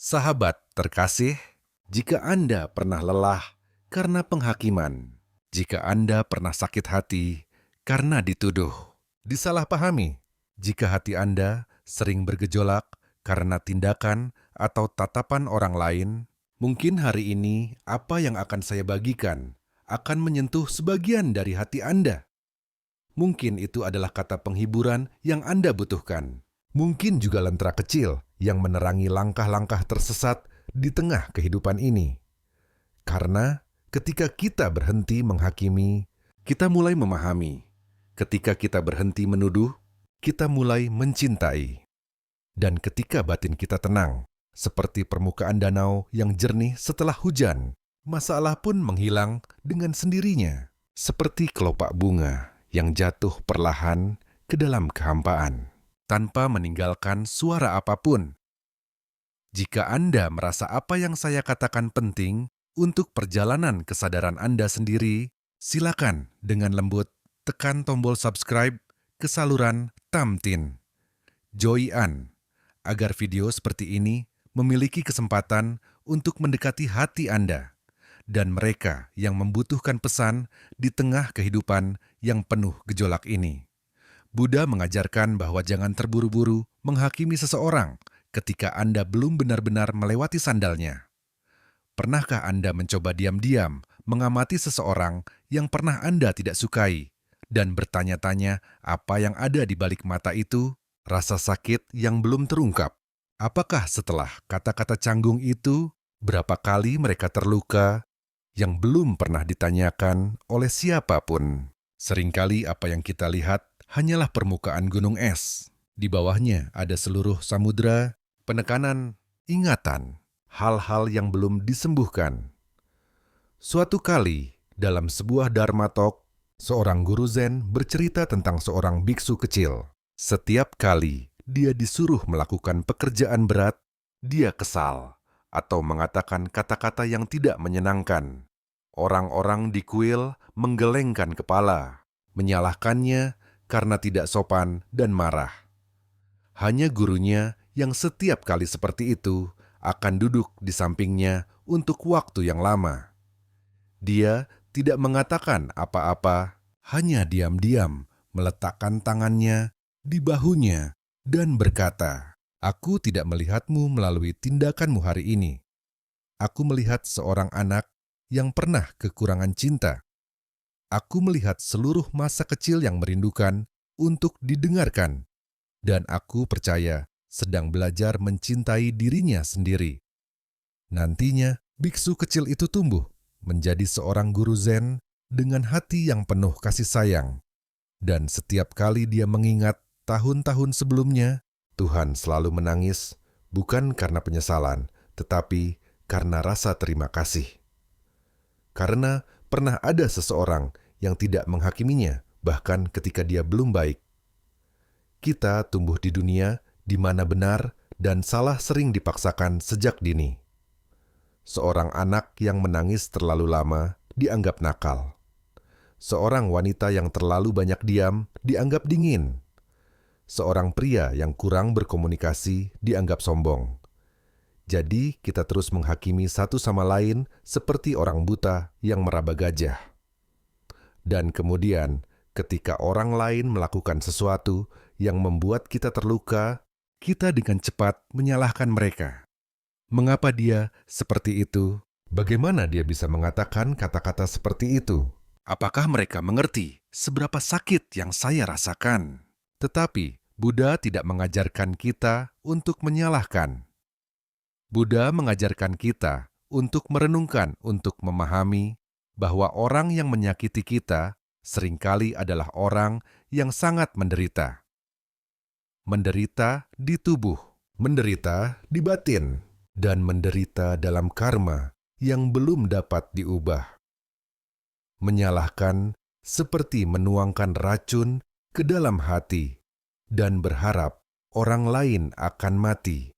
Sahabat terkasih, jika Anda pernah lelah karena penghakiman, jika Anda pernah sakit hati karena dituduh, disalahpahami, jika hati Anda sering bergejolak karena tindakan atau tatapan orang lain, mungkin hari ini apa yang akan saya bagikan akan menyentuh sebagian dari hati Anda. Mungkin itu adalah kata penghiburan yang Anda butuhkan. Mungkin juga lentera kecil yang menerangi langkah-langkah tersesat di tengah kehidupan ini. Karena ketika kita berhenti menghakimi, kita mulai memahami. Ketika kita berhenti menuduh, kita mulai mencintai. Dan ketika batin kita tenang, seperti permukaan danau yang jernih setelah hujan, masalah pun menghilang dengan sendirinya, seperti kelopak bunga yang jatuh perlahan ke dalam kehampaan, tanpa meninggalkan suara apapun. Jika Anda merasa apa yang saya katakan penting untuk perjalanan kesadaran Anda sendiri, silakan dengan lembut tekan tombol subscribe ke saluran Tamtin Joy An, agar video seperti ini memiliki kesempatan untuk mendekati hati Anda dan mereka yang membutuhkan pesan di tengah kehidupan yang penuh gejolak ini. Buddha mengajarkan bahwa jangan terburu-buru menghakimi seseorang ketika Anda belum benar-benar melewati sandalnya. Pernahkah Anda mencoba diam-diam mengamati seseorang yang pernah Anda tidak sukai dan bertanya-tanya apa yang ada di balik mata itu, rasa sakit yang belum terungkap? Apakah setelah kata-kata canggung itu, berapa kali mereka terluka yang belum pernah ditanyakan oleh siapapun? Seringkali apa yang kita lihat hanyalah permukaan gunung es. Di bawahnya ada seluruh samudra, penekanan, ingatan, hal-hal yang belum disembuhkan. Suatu kali, dalam sebuah Dharma Talk, seorang guru Zen bercerita tentang seorang biksu kecil. Setiap kali dia disuruh melakukan pekerjaan berat, dia kesal atau mengatakan kata-kata yang tidak menyenangkan. Orang-orang di kuil menggelengkan kepala, menyalahkannya karena tidak sopan dan marah. Hanya gurunya yang setiap kali seperti itu akan duduk di sampingnya untuk waktu yang lama. Dia tidak mengatakan apa-apa, hanya diam-diam meletakkan tangannya di bahunya dan berkata, "Aku tidak melihatmu melalui tindakanmu hari ini. Aku melihat seorang anak yang pernah kekurangan cinta. Aku melihat seluruh masa kecil yang merindukan untuk didengarkan. Dan aku percaya sedang belajar mencintai dirinya sendiri." Nantinya, biksu kecil itu tumbuh menjadi seorang guru Zen dengan hati yang penuh kasih sayang. Dan setiap kali dia mengingat tahun-tahun sebelumnya, Tuhan selalu menangis, bukan karena penyesalan, tetapi karena rasa terima kasih. Karena pernah ada seseorang yang tidak menghakiminya, bahkan ketika dia belum baik. Kita tumbuh di dunia di mana benar dan salah sering dipaksakan sejak dini. Seorang anak yang menangis terlalu lama dianggap nakal. Seorang wanita yang terlalu banyak diam dianggap dingin. Seorang pria yang kurang berkomunikasi dianggap sombong. Jadi kita terus menghakimi satu sama lain seperti orang buta yang meraba gajah. Dan kemudian, ketika orang lain melakukan sesuatu yang membuat kita terluka, kita dengan cepat menyalahkan mereka. Mengapa dia seperti itu? Bagaimana dia bisa mengatakan kata-kata seperti itu? Apakah mereka mengerti seberapa sakit yang saya rasakan? Tetapi Buddha tidak mengajarkan kita untuk menyalahkan. Buddha mengajarkan kita untuk merenungkan, untuk memahami bahwa orang yang menyakiti kita seringkali adalah orang yang sangat menderita. Menderita di tubuh, menderita di batin, dan menderita dalam karma yang belum dapat diubah. Menyalahkan seperti menuangkan racun ke dalam hati dan berharap orang lain akan mati.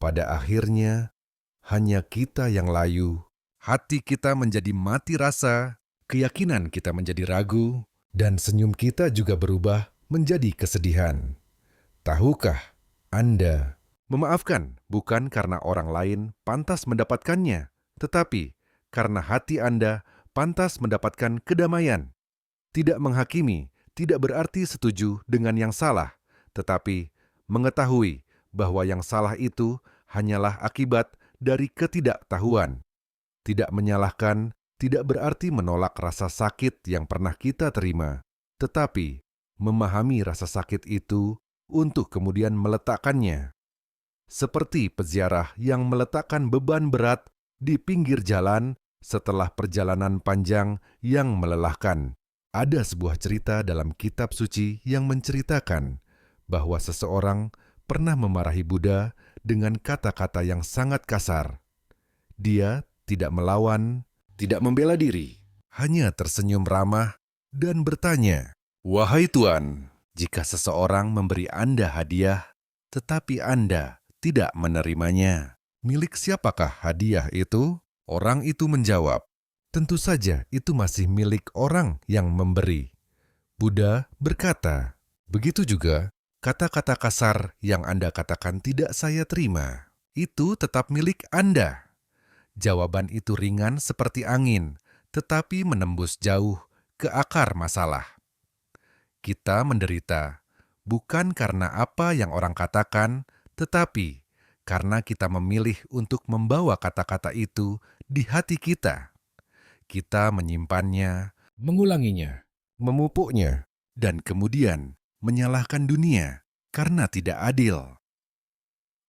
Pada akhirnya, hanya kita yang layu, hati kita menjadi mati rasa, keyakinan kita menjadi ragu, dan senyum kita juga berubah menjadi kesedihan. Tahukah Anda, Memaafkan bukan karena orang lain pantas mendapatkannya, tetapi karena hati Anda pantas mendapatkan kedamaian. Tidak menghakimi tidak berarti setuju dengan yang salah, tetapi mengetahui bahwa yang salah itu hanyalah akibat dari ketidaktahuan. Tidak menyalahkan tidak berarti menolak rasa sakit yang pernah kita terima, tetapi memahami rasa sakit itu untuk kemudian meletakkannya. Seperti peziarah yang meletakkan beban berat di pinggir jalan setelah perjalanan panjang yang melelahkan. Ada sebuah cerita dalam kitab suci yang menceritakan bahwa seseorang pernah memarahi Buddha dengan kata-kata yang sangat kasar. Dia tidak melawan, tidak membela diri, hanya tersenyum ramah dan bertanya, "Wahai Tuan, jika seseorang memberi Anda hadiah, tetapi Anda tidak menerimanya, milik siapakah hadiah itu?" Orang itu menjawab, "Tentu saja itu masih milik orang yang memberi." Buddha berkata, "Begitu juga kata-kata kasar yang Anda katakan tidak saya terima, itu tetap milik Anda." Jawaban itu ringan seperti angin, tetapi menembus jauh ke akar masalah. Kita menderita bukan karena apa yang orang katakan, tetapi karena kita memilih untuk membawa kata-kata itu di hati kita. Kita menyimpannya, mengulanginya, memupuknya, dan kemudian menyalahkan dunia karena tidak adil.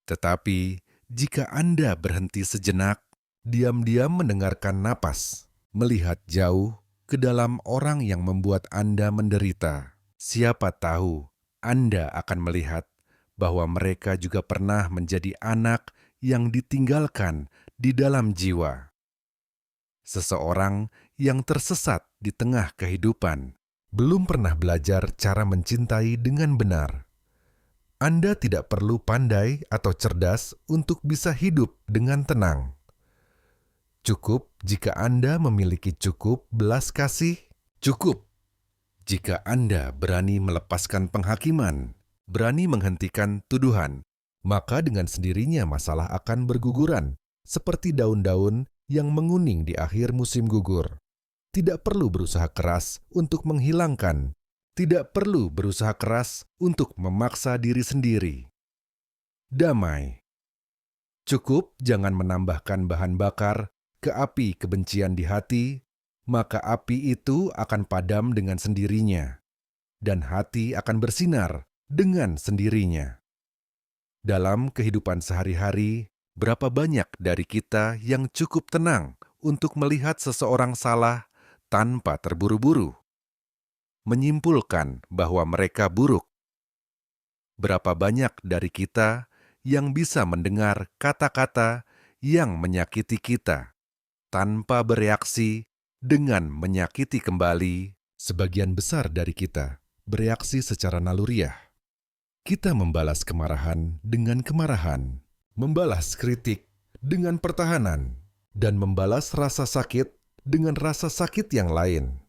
Tetapi jika Anda berhenti sejenak, diam-diam mendengarkan napas, melihat jauh ke dalam orang yang membuat Anda menderita, siapa tahu Anda akan melihat bahwa mereka juga pernah menjadi anak yang ditinggalkan di dalam jiwa. Seseorang yang tersesat di tengah kehidupan, belum pernah belajar cara mencintai dengan benar. Anda tidak perlu pandai atau cerdas untuk bisa hidup dengan tenang. Cukup jika Anda memiliki cukup belas kasih. Cukup jika Anda berani melepaskan penghakiman, berani menghentikan tuduhan, maka dengan sendirinya masalah akan berguguran, seperti daun-daun yang menguning di akhir musim gugur. Tidak perlu berusaha keras untuk menghilangkan, tidak perlu berusaha keras untuk memaksa diri sendiri. Damai. Cukup jangan menambahkan bahan bakar ke api kebencian di hati, maka api itu akan padam dengan sendirinya, dan hati akan bersinar dengan sendirinya. Dalam kehidupan sehari-hari, berapa banyak dari kita yang cukup tenang untuk melihat seseorang salah tanpa terburu-buru, menyimpulkan bahwa mereka buruk? Berapa banyak dari kita yang bisa mendengar kata-kata yang menyakiti kita tanpa bereaksi dengan menyakiti kembali? Sebagian besar dari kita bereaksi secara naluriah. Kita membalas kemarahan dengan kemarahan, membalas kritik dengan pertahanan, dan membalas rasa sakit dengan rasa sakit yang lain.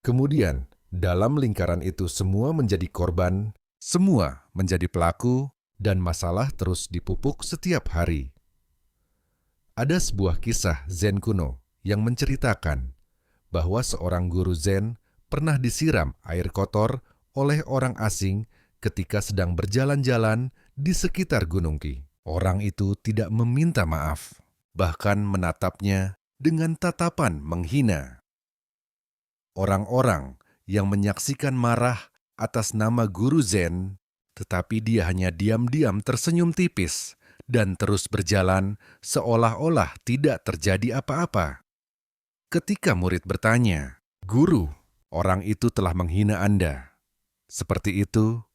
Kemudian, dalam lingkaran itu semua menjadi korban, semua menjadi pelaku, dan masalah terus dipupuk setiap hari. Ada sebuah kisah Zen kuno yang menceritakan bahwa seorang guru Zen pernah disiram air kotor oleh orang asing ketika sedang berjalan-jalan di sekitar Gunung Ki. Orang itu tidak meminta maaf, bahkan menatapnya dengan tatapan menghina. Orang-orang yang menyaksikan marah atas nama guru Zen, tetapi dia hanya diam-diam tersenyum tipis dan terus berjalan seolah-olah tidak terjadi apa-apa. Ketika murid bertanya, "Guru, orang itu telah menghina Anda. Seperti itu,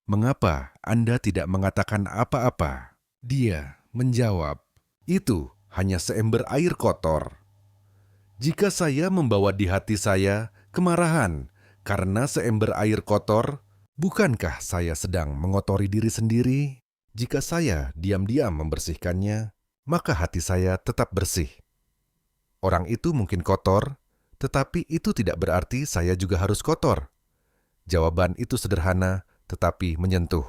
mengapa Anda tidak mengatakan apa-apa?" Dia menjawab, "Itu hanya seember air kotor. Jika saya membawa di hati saya kemarahan karena seember air kotor, bukankah saya sedang mengotori diri sendiri? Jika saya diam-diam membersihkannya, maka hati saya tetap bersih. Orang itu mungkin kotor, tetapi itu tidak berarti saya juga harus kotor." Jawaban itu sederhana, tetapi menyentuh.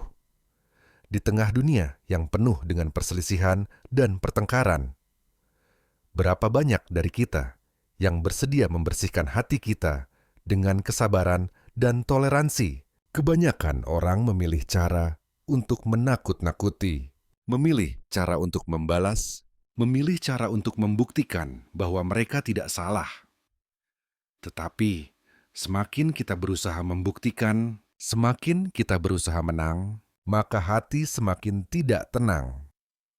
di tengah dunia yang penuh dengan perselisihan dan pertengkaran. Berapa banyak dari kita yang bersedia membersihkan hati kita dengan kesabaran dan toleransi? Kebanyakan orang memilih cara untuk menakut-nakuti, memilih cara untuk membalas, memilih cara untuk membuktikan bahwa mereka tidak salah. Tetapi, semakin kita berusaha membuktikan, semakin kita berusaha menang, maka hati semakin tidak tenang.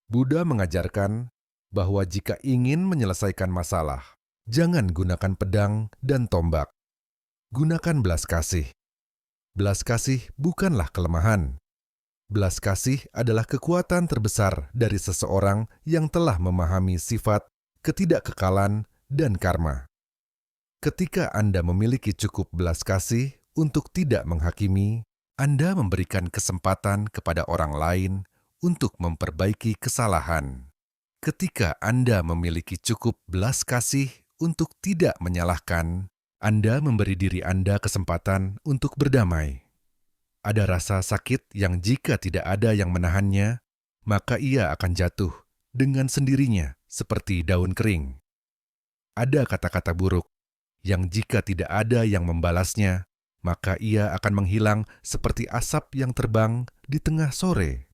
Buddha mengajarkan bahwa jika ingin menyelesaikan masalah, jangan gunakan pedang dan tombak. Gunakan belas kasih. Belas kasih bukanlah kelemahan. Belas kasih adalah kekuatan terbesar dari seseorang yang telah memahami sifat ketidakkekalan dan karma. Ketika Anda memiliki cukup belas kasih untuk tidak menghakimi, Anda memberikan kesempatan kepada orang lain untuk memperbaiki kesalahan. Ketika Anda memiliki cukup belas kasih untuk tidak menyalahkan, Anda memberi diri Anda kesempatan untuk berdamai. Ada rasa sakit yang jika tidak ada yang menahannya, maka ia akan jatuh dengan sendirinya seperti daun kering. Ada kata-kata buruk yang jika tidak ada yang membalasnya, maka ia akan menghilang seperti asap yang terbang di tengah sore.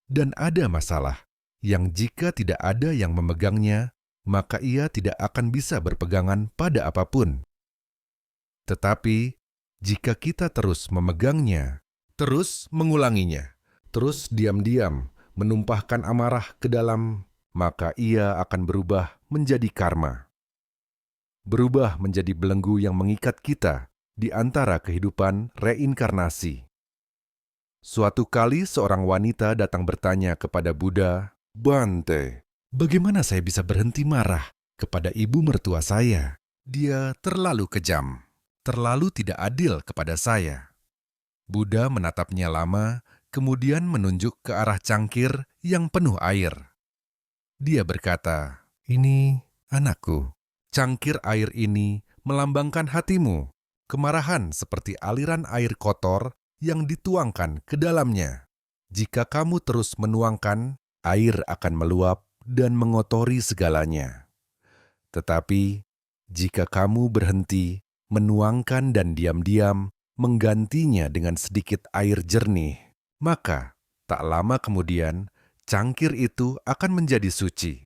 Dan ada masalah yang jika tidak ada yang memegangnya, maka ia tidak akan bisa berpegangan pada apapun. Tetapi, jika kita terus memegangnya, terus mengulanginya, terus diam-diam menumpahkan amarah ke dalam, maka ia akan berubah menjadi karma. Berubah menjadi belenggu yang mengikat kita di antara kehidupan reinkarnasi. Suatu kali seorang wanita datang bertanya kepada Buddha, "Bante, bagaimana saya bisa berhenti marah kepada ibu mertua saya? Dia terlalu kejam, terlalu tidak adil kepada saya." Buddha menatapnya lama, kemudian menunjuk ke arah cangkir yang penuh air. Dia berkata, "Ini anakku, cangkir air ini melambangkan hatimu, kemarahan seperti aliran air kotor yang dituangkan ke dalamnya. Jika kamu terus menuangkan, air akan meluap dan mengotori segalanya. Tetapi, jika kamu berhenti, menuangkan dan diam-diam, menggantinya dengan sedikit air jernih, maka tak lama kemudian, cangkir itu akan menjadi suci."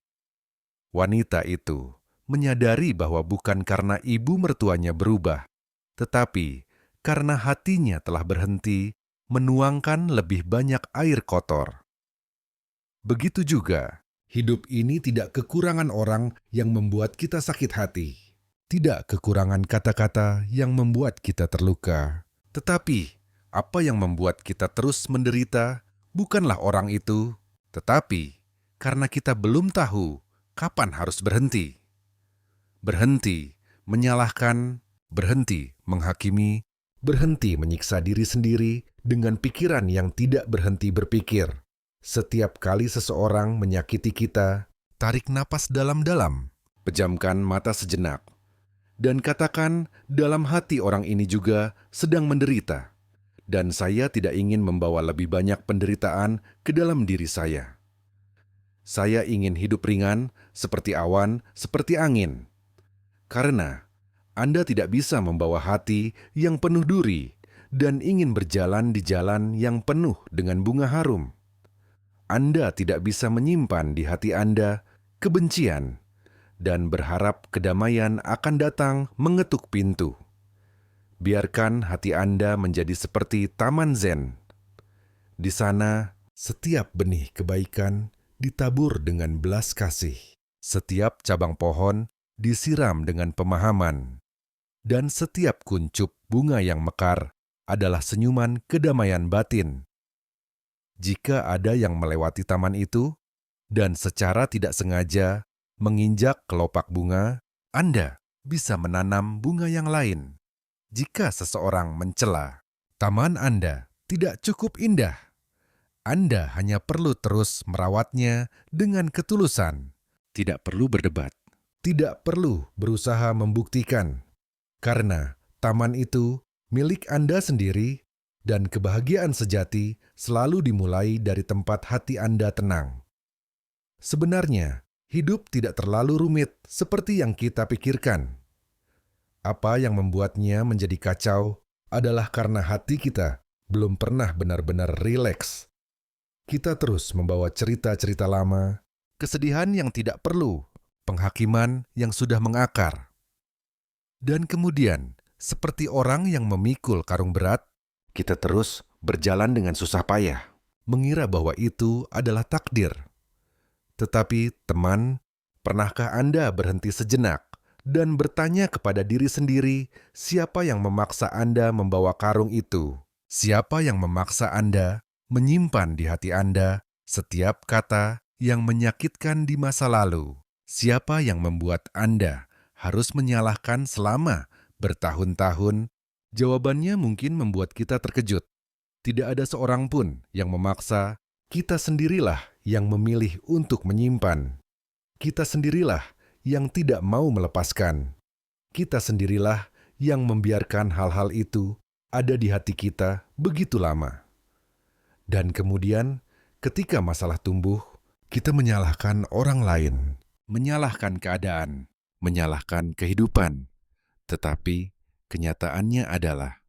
Wanita itu menyadari bahwa bukan karena ibu mertuanya berubah, tetapi karena hatinya telah berhenti menuangkan lebih banyak air kotor. Begitu juga, hidup ini tidak kekurangan orang yang membuat kita sakit hati, tidak kekurangan kata-kata yang membuat kita terluka. Tetapi, apa yang membuat kita terus menderita bukanlah orang itu, tetapi karena kita belum tahu kapan harus berhenti. Berhenti menyalahkan, berhenti menghakimi, berhenti menyiksa diri sendiri dengan pikiran yang tidak berhenti berpikir. Setiap kali seseorang menyakiti kita, tarik napas dalam-dalam, pejamkan mata sejenak, dan katakan dalam hati orang ini juga sedang menderita, dan saya tidak ingin membawa lebih banyak penderitaan ke dalam diri saya. Saya ingin hidup ringan, seperti awan, seperti angin. Karena Anda tidak bisa membawa hati yang penuh duri dan ingin berjalan di jalan yang penuh dengan bunga harum. Anda tidak bisa menyimpan di hati Anda kebencian dan berharap kedamaian akan datang mengetuk pintu. Biarkan hati Anda menjadi seperti taman zen. Di sana, setiap benih kebaikan ditabur dengan belas kasih. Setiap cabang pohon disiram dengan pemahaman. Dan setiap kuncup bunga yang mekar adalah senyuman kedamaian batin. Jika ada yang melewati taman itu, dan secara tidak sengaja menginjak kelopak bunga, Anda bisa menanam bunga yang lain. Jika seseorang mencela, taman Anda tidak cukup indah. Anda hanya perlu terus merawatnya dengan ketulusan. Tidak perlu berdebat. Tidak perlu berusaha membuktikan. Karena taman itu milik Anda sendiri Dan kebahagiaan sejati selalu dimulai dari tempat hati Anda tenang. Sebenarnya, hidup tidak terlalu rumit seperti yang kita pikirkan. Apa yang membuatnya menjadi kacau adalah karena hati kita belum pernah benar-benar rileks. Kita terus membawa cerita-cerita lama, kesedihan yang tidak perlu, penghakiman yang sudah mengakar. Dan kemudian, seperti orang yang memikul karung berat, kita terus berjalan dengan susah payah, mengira bahwa itu adalah takdir. Tetapi, teman, pernahkah Anda berhenti sejenak dan bertanya kepada diri sendiri siapa yang memaksa Anda membawa karung itu? Siapa yang memaksa Anda menyimpan di hati Anda setiap kata yang menyakitkan di masa lalu? Siapa yang membuat Anda harus menyalahkan selama bertahun-tahun? Jawabannya mungkin membuat kita terkejut. Tidak ada seorang pun yang memaksa, kita sendirilah yang memilih untuk menyimpan. Kita sendirilah yang tidak mau melepaskan. Kita sendirilah yang membiarkan hal-hal itu ada di hati kita begitu lama. Dan kemudian, ketika masalah tumbuh, kita menyalahkan orang lain, menyalahkan keadaan, menyalahkan kehidupan. Tetapi, kenyataannya adalah,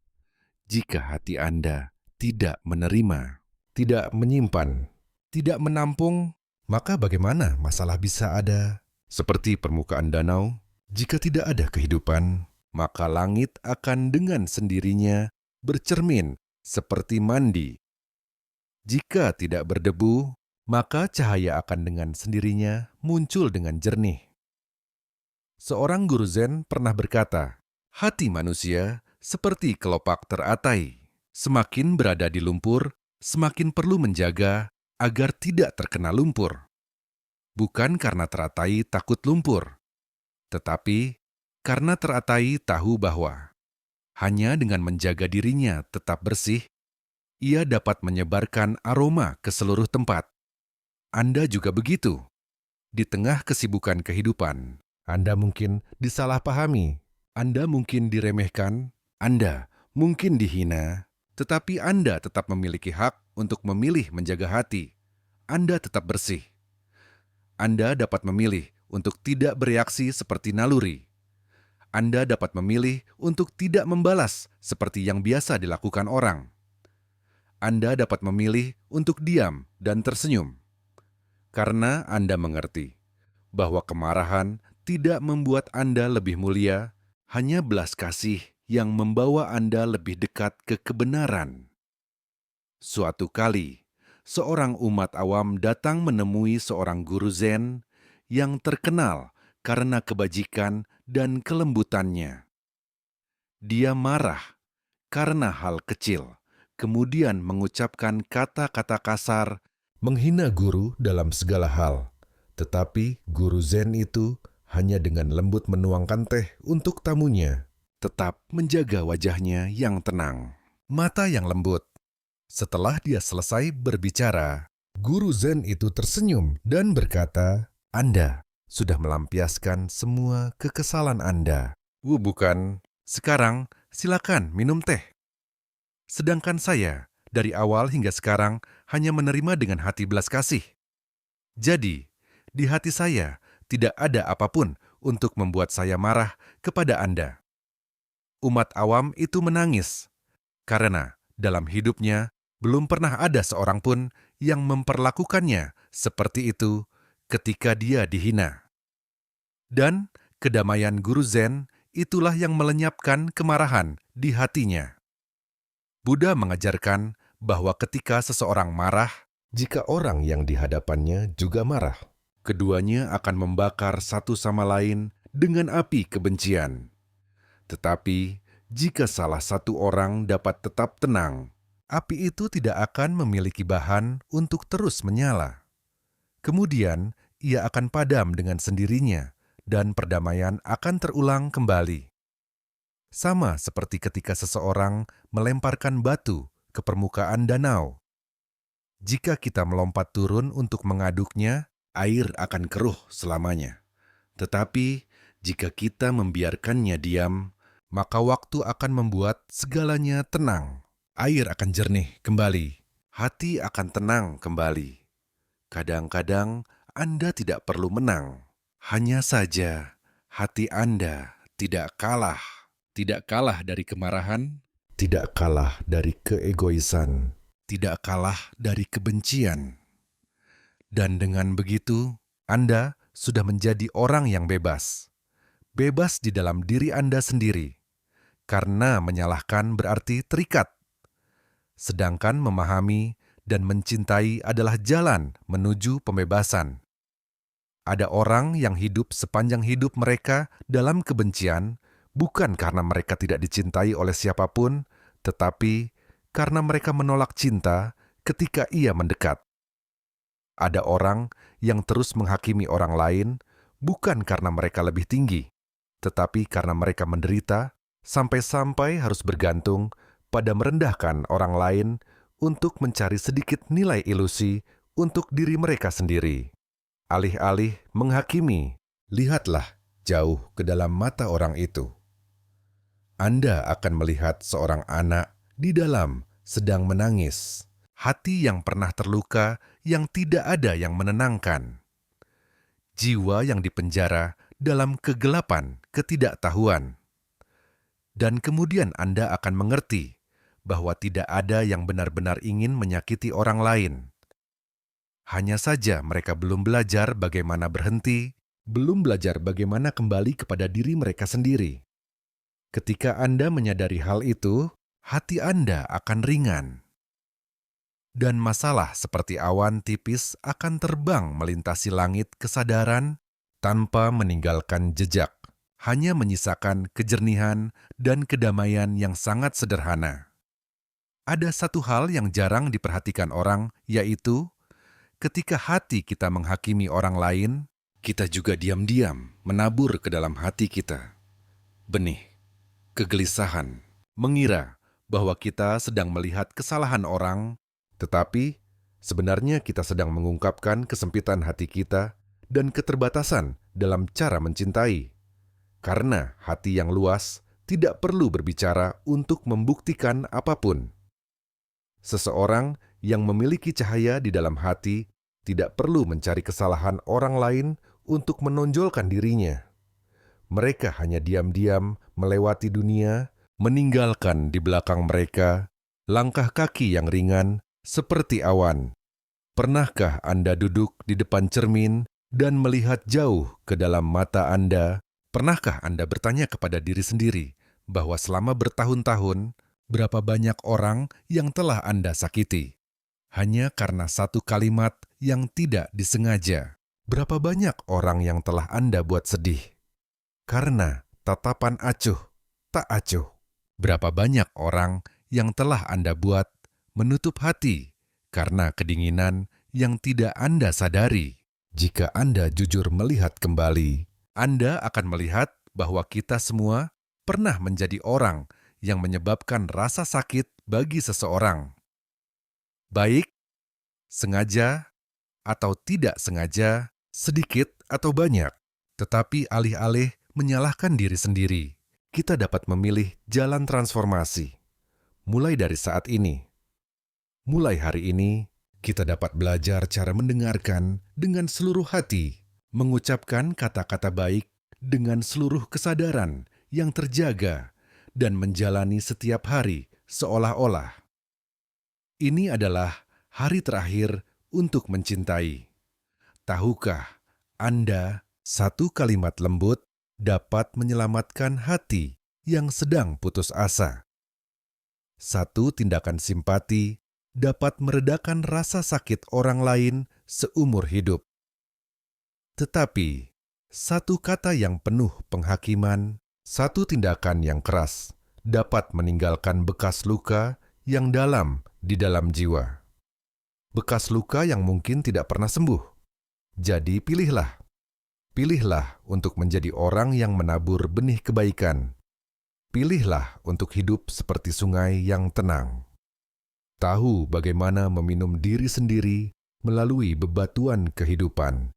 jika hati Anda tidak menerima, tidak menyimpan, tidak menampung, maka bagaimana masalah bisa ada? Seperti permukaan danau, jika tidak ada kehidupan, maka langit akan dengan sendirinya bercermin seperti mandi. Jika tidak berdebu, maka cahaya akan dengan sendirinya muncul dengan jernih. Seorang guru Zen pernah berkata, hati manusia seperti kelopak teratai. Semakin berada di lumpur, semakin perlu menjaga agar tidak terkena lumpur. Bukan karena teratai takut lumpur, tetapi karena teratai tahu bahwa hanya dengan menjaga dirinya tetap bersih, ia dapat menyebarkan aroma ke seluruh tempat. Anda juga begitu. Di tengah kesibukan kehidupan, Anda mungkin disalahpahami, Anda mungkin diremehkan, Anda mungkin dihina, tetapi Anda tetap memiliki hak untuk memilih menjaga hati. Anda tetap bersih. Anda dapat memilih untuk tidak bereaksi seperti naluri. Anda dapat memilih untuk tidak membalas seperti yang biasa dilakukan orang. Anda dapat memilih untuk diam dan tersenyum. Karena Anda mengerti bahwa kemarahan tidak membuat Anda lebih mulia, hanya belas kasih yang membawa Anda lebih dekat ke kebenaran. Suatu kali, seorang umat awam datang menemui seorang guru Zen yang terkenal karena kebajikan dan kelembutannya. Dia marah karena hal kecil, kemudian mengucapkan kata-kata kasar, menghina guru dalam segala hal. Tetapi guru Zen itu hanya dengan lembut menuangkan teh untuk tamunya, tetap menjaga wajahnya yang tenang, mata yang lembut. Setelah dia selesai berbicara, guru Zen itu tersenyum dan berkata, Anda sudah melampiaskan semua kekesalan Anda. Bukan. Sekarang silakan minum teh. Sedangkan saya, dari awal hingga sekarang, hanya menerima dengan hati belas kasih. Jadi, di hati saya tidak ada apapun untuk membuat saya marah kepada Anda. Umat awam itu menangis, karena dalam hidupnya belum pernah ada seorang pun yang memperlakukannya seperti itu ketika dia dihina. Dan kedamaian guru Zen itulah yang melenyapkan kemarahan di hatinya. Buddha mengajarkan bahwa ketika seseorang marah, jika orang yang di hadapannya juga marah, keduanya akan membakar satu sama lain dengan api kebencian. Tetapi, jika salah satu orang dapat tetap tenang, api itu tidak akan memiliki bahan untuk terus menyala. Kemudian, ia akan padam dengan sendirinya, dan perdamaian akan terulang kembali. Sama seperti ketika seseorang melemparkan batu ke permukaan danau. Jika kita melompat turun untuk mengaduknya, air akan keruh selamanya. Tetapi, jika kita membiarkannya diam, maka waktu akan membuat segalanya tenang. Air akan jernih kembali, hati akan tenang kembali. Kadang-kadang Anda tidak perlu menang, hanya saja hati Anda tidak kalah. Tidak kalah dari kemarahan, tidak kalah dari keegoisan, tidak kalah dari kebencian. Dan dengan begitu, Anda sudah menjadi orang yang bebas. Bebas di dalam diri Anda sendiri. Karena menyalahkan berarti terikat. Sedangkan memahami dan mencintai adalah jalan menuju pembebasan. Ada orang yang hidup sepanjang hidup mereka dalam kebencian, bukan karena mereka tidak dicintai oleh siapapun, tetapi karena mereka menolak cinta ketika ia mendekat. Ada orang yang terus menghakimi orang lain, bukan karena mereka lebih tinggi, tetapi karena mereka menderita, sampai-sampai harus bergantung pada merendahkan orang lain untuk mencari sedikit nilai ilusi untuk diri mereka sendiri. Alih-alih menghakimi, lihatlah jauh ke dalam mata orang itu. Anda akan melihat seorang anak di dalam sedang menangis, hati yang pernah terluka yang tidak ada yang menenangkan, jiwa yang dipenjara dalam kegelapan ketidaktahuan. Dan kemudian Anda akan mengerti bahwa tidak ada yang benar-benar ingin menyakiti orang lain. Hanya saja mereka belum belajar bagaimana berhenti, belum belajar bagaimana kembali kepada diri mereka sendiri. Ketika Anda menyadari hal itu, hati Anda akan ringan. Dan masalah seperti awan tipis akan terbang melintasi langit kesadaran tanpa meninggalkan jejak, hanya menyisakan kejernihan dan kedamaian yang sangat sederhana. Ada satu hal yang jarang diperhatikan orang, yaitu ketika hati kita menghakimi orang lain, kita juga diam-diam menabur ke dalam hati kita benih, kegelisahan, mengira bahwa kita sedang melihat kesalahan orang, tetapi sebenarnya kita sedang mengungkapkan kesempitan hati kita dan keterbatasan dalam cara mencintai. Karena hati yang luas tidak perlu berbicara untuk membuktikan apapun. Seseorang yang memiliki cahaya di dalam hati tidak perlu mencari kesalahan orang lain untuk menonjolkan dirinya. Mereka hanya diam-diam melewati dunia, meninggalkan di belakang mereka langkah kaki yang ringan seperti awan. Pernahkah Anda duduk di depan cermin dan melihat jauh ke dalam mata Anda? Pernahkah Anda bertanya kepada diri sendiri bahwa selama bertahun-tahun, berapa banyak orang yang telah Anda sakiti? Hanya karena satu kalimat yang tidak disengaja. Berapa banyak orang yang telah Anda buat sedih? Karena tatapan acuh, tak acuh. Berapa banyak orang yang telah Anda buat menutup hati karena kedinginan yang tidak Anda sadari? Jika Anda jujur melihat kembali, Anda akan melihat bahwa kita semua pernah menjadi orang yang menyebabkan rasa sakit bagi seseorang. Baik, sengaja atau tidak sengaja, sedikit atau banyak, tetapi alih-alih menyalahkan diri sendiri, kita dapat memilih jalan transformasi. Mulai dari saat ini, mulai hari ini, kita dapat belajar cara mendengarkan dengan seluruh hati, mengucapkan kata-kata baik dengan seluruh kesadaran yang terjaga, dan menjalani setiap hari seolah-olah ini adalah hari terakhir untuk mencintai. Tahukah Anda, satu kalimat lembut dapat menyelamatkan hati yang sedang putus asa. Satu tindakan simpati dapat meredakan rasa sakit orang lain seumur hidup. Tetapi, satu kata yang penuh penghakiman, satu tindakan yang keras dapat meninggalkan bekas luka yang dalam di dalam jiwa. Bekas luka yang mungkin tidak pernah sembuh. Jadi pilihlah. Pilihlah untuk menjadi orang yang menabur benih kebaikan. Pilihlah untuk hidup seperti sungai yang tenang. Tahu bagaimana meminum diri sendiri melalui bebatuan kehidupan.